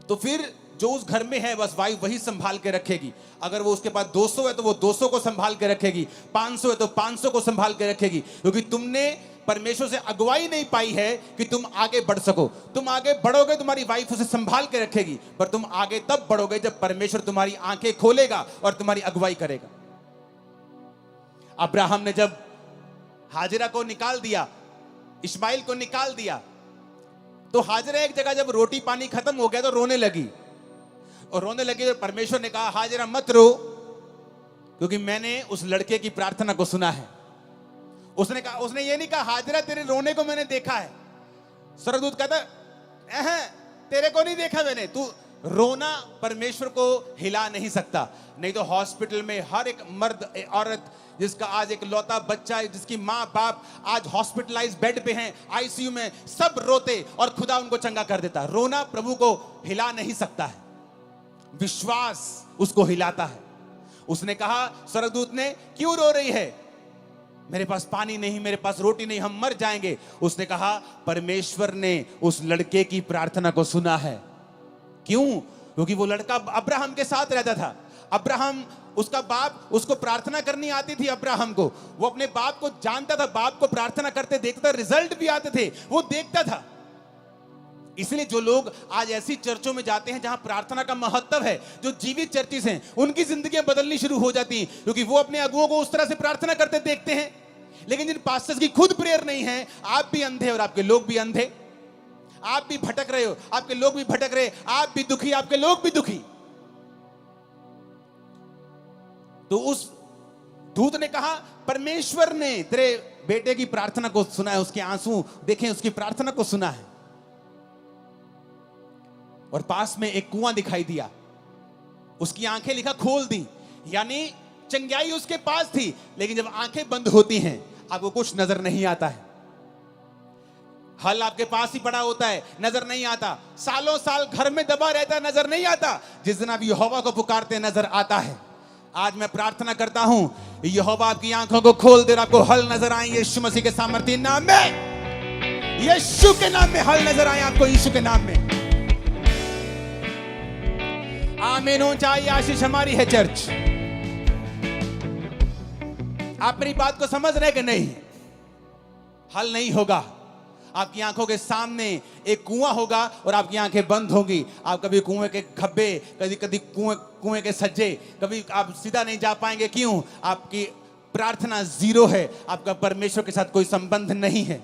तो फिर जो उस घर में है बस वाइफ वही संभाल के रखेगी। अगर वो उसके पास 200 है तो वो 200 को संभाल के रखेगी, 500 है तो 500 को संभाल के रखेगी। क्योंकि तुमने परमेश्वर से अगुवाई नहीं पाई है कि तुम आगे बढ़ सको। तुम आगे बढ़ोगे, तुम्हारी वाइफ उसे संभाल के रखेगी, पर तुम आगे तब बढ़ोगे जब परमेश्वर तुम्हारी आंखें खोलेगा और तुम्हारी अगुवाई करेगा। अब्राहम ने जब हाजिरा को निकाल दिया, इस्माइल को निकाल दिया, तो हाजिरा एक जगह जब रोटी पानी खत्म हो गया तो रोने लगी। और रोने लगी तो परमेश्वर ने कहा, हाजिरा मत रो, क्योंकि मैंने उस लड़के की प्रार्थना को सुना है। उसने कहा, उसने ये नहीं कहा हाजिरा तेरे रोने को मैंने देखा है। स्वर्गदूत कहता तेरे को नहीं देखा मैंने, तू रोना परमेश्वर को हिला नहीं सकता। नहीं तो हॉस्पिटल में हर एक मर्द औरत जिसका आज एक लौता बच्चा है, जिसकी माँ बाप आज हॉस्पिटलाइज बेड पे हैं, आईसीयू में, सब रोते और खुदा उनको चंगा कर देता। रोना प्रभु को हिला नहीं सकता है, विश्वास उसको हिलाता है। उसने कहा स्वर्गदूत ने, क्यों रो रही है? मेरे पास पानी नहीं, मेरे पास रोटी नहीं, हम मर जाएंगे। उसने कहा परमेश्वर ने उस लड़के की प्रार्थना को सुना है। क्यों? क्योंकि वो लड़का अब्राहम के साथ रहता था। अब्राहम, उसका बाप, उसको प्रार्थना करनी आती थी अब्राहम को। वो अपने बाप को जानता था, बाप को प्रार्थना करते देखता था, रिजल्ट भी आते थे, वो देखता था। इसलिए जो लोग आज ऐसी चर्चों में जाते हैं जहां प्रार्थना का महत्व है, जो जीवित चर्चिस हैं, उनकी जिंदगियां बदलनी शुरू हो जाती हैं, क्योंकि वो अपने अगुओं को उस तरह से प्रार्थना करते देखते हैं। लेकिन जिन पास्टर्स की खुद प्रेयर नहीं है, आप भी अंधे और आपके लोग भी अंधे, आप भी भटक रहे हो, आपके लोग भी भटक रहे, आप भी दुखी, आपके लोग भी दुखी। तो उस दूत ने कहा परमेश्वर ने तेरे बेटे की प्रार्थना को सुना है, उसके आंसू देखें, उसकी प्रार्थना को सुना है। और पास में एक कुआं दिखाई दिया, उसकी आंखें लिखा खोल दी, यानी चंगाई उसके पास थी। लेकिन जब आंखें बंद होती हैं आपको कुछ नजर नहीं आता है। हल आपके पास ही पड़ा होता है, नजर नहीं आता। सालों साल घर में दबा रहता है, नजर नहीं आता। जिस दिन आप यहोवा को पुकारते नजर आता है। आज मैं प्रार्थना करता हूं, यहोवा आपकी आंखों को खोल दे, आपको हल नजर आए यीशु मसीह के सामर्थ्य नाम में, यीशु के नाम में हल नजर आए आपको, यीशु के नाम में। आमीन। ऊंचाई आशीष हमारी है चर्च। आप मेरी बात को समझ रहे कि नहीं? हल नहीं होगा, आपकी आंखों के सामने एक कुआं होगा और आपकी आंखें बंद होंगी। आप कभी कुएं के खब्बे, कभी कभी कुएं के सज्जे, कभी आप सीधा नहीं जा पाएंगे। क्यों? आपकी प्रार्थना जीरो है, आपका परमेश्वर के साथ कोई संबंध नहीं है।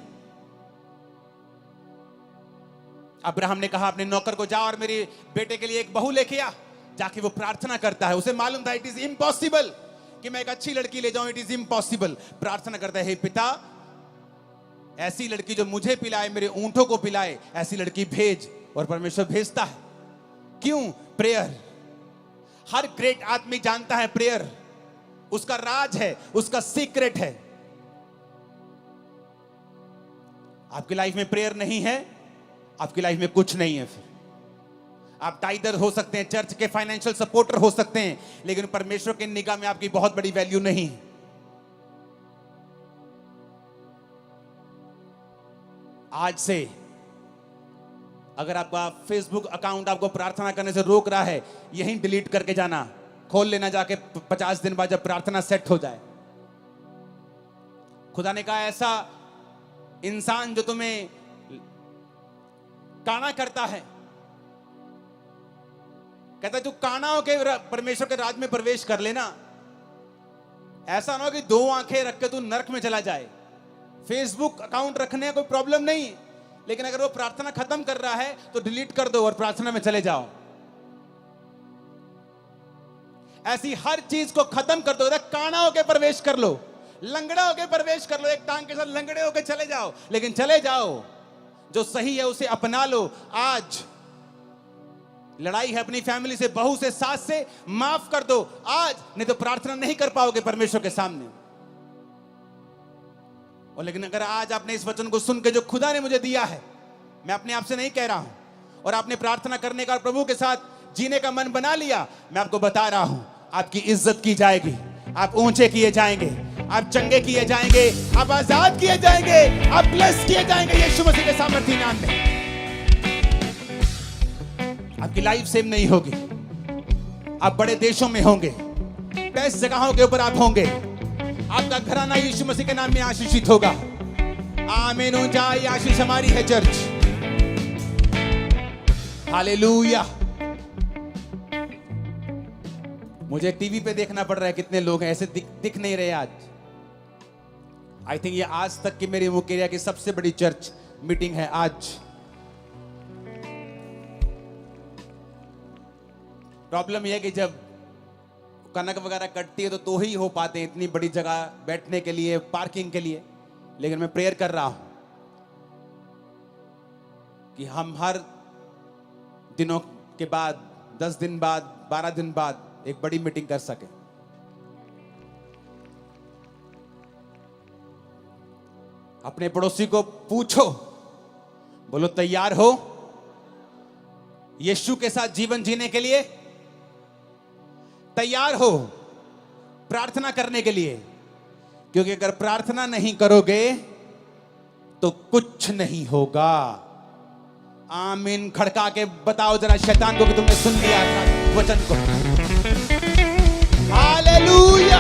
अब्राहम ने कहा अपने नौकर को, जा और मेरे बेटे के लिए एक बहू लेके आ। जाके वो प्रार्थना करता है। उसे मालूम था इट इज इम्पॉसिबल कि मैं एक अच्छी लड़की ले जाऊं, इट इज इम्पॉसिबल। प्रार्थना करता है, हे पिता, ऐसी लड़की जो मुझे पिलाए, मेरे ऊंटों को पिलाए, ऐसी लड़की भेज। और परमेश्वर भेजता है। क्यों? प्रेयर। हर ग्रेट आदमी जानता है प्रेयर उसका राज है, उसका सीक्रेट है। आपकी लाइफ में प्रेयर नहीं है, आपकी लाइफ में कुछ नहीं है। फिर आप टाइदर हो सकते हैं, चर्च के फाइनेंशियल सपोर्टर हो सकते हैं, लेकिन परमेश्वर की निगाह में आपकी बहुत बड़ी वैल्यू नहीं है। आज से अगर आपका फेसबुक अकाउंट आपको प्रार्थना करने से रोक रहा है, यहीं डिलीट करके जाना, खोल लेना जाके 50 दिन बाद जब प्रार्थना सेट हो जाए। खुदा ने कहा ऐसा इंसान जो तुम्हें काना करता है, कहता है तू काना होके परमेश्वर के राज में प्रवेश कर लेना। ऐसा ना हो कि 2 आंखें रख के तू नरक में चला जाए। फेसबुक अकाउंट रखने का कोई प्रॉब्लम नहीं, लेकिन अगर वो प्रार्थना खत्म कर रहा है तो डिलीट कर दो और प्रार्थना में चले जाओ। ऐसी हर चीज को खत्म कर दो। काना होके प्रवेश कर लो, लंगड़ा होके प्रवेश कर लो, एक टांग के साथ लंगड़े होके चले जाओ, लेकिन चले जाओ। जो सही है उसे अपना लो। आज लड़ाई है अपनी फैमिली से, बहू से, सास से, माफ कर दो आज, नहीं तो प्रार्थना नहीं कर पाओगे परमेश्वर के सामने। और लेकिन अगर आज आपने इस वचन को सुन के जो खुदा ने मुझे दिया है, मैं अपने आप से नहीं कह रहा हूं, और आपने प्रार्थना करने का, प्रभु के साथ जीने का मन बना लिया, मैं आपको बता रहा हूं, आपकी इज्जत की जाएगी, आप ऊंचे किए जाएंगे, आप चंगे किए जाएंगे, आप आजाद किए जाएंगे, आप ब्लेस किए जाएंगे यीशु मसीह के सामर्थी नाम में। आपकी लाइफ सेम नहीं होगी। आप बड़े देशों में होंगे, बेस्ट जगहों के ऊपर आप होंगे। आपका घराना यीशु मसीह के नाम में आशीषित होगा। आमीन। ऊंचाई आशीष हमारी है चर्च। हालेलुया। मुझे टीवी पे देखना पड़ रहा है कितने लोग हैं, ऐसे दिख नहीं रहे आज। आई थिंक ये आज तक की मेरी मुकेरिया की सबसे बड़ी चर्च मीटिंग है आज। प्रॉब्लम यह है कि जब कनक वगैरह कटती है तो ही हो पाते हैं इतनी बड़ी जगह बैठने के लिए, पार्किंग के लिए। लेकिन मैं प्रेयर कर रहा हूं कि हम हर दिनों के बाद, 10 दिन बाद, 12 दिन बाद एक बड़ी मीटिंग कर सके। अपने पड़ोसी को पूछो, बोलो तैयार हो यीशु के साथ जीवन जीने के लिए? तैयार हो प्रार्थना करने के लिए? क्योंकि अगर प्रार्थना नहीं करोगे तो कुछ नहीं होगा। आमीन। खड़का के बताओ जरा शैतान को कि तुमने सुन लिया था वचन को। हालेलुया।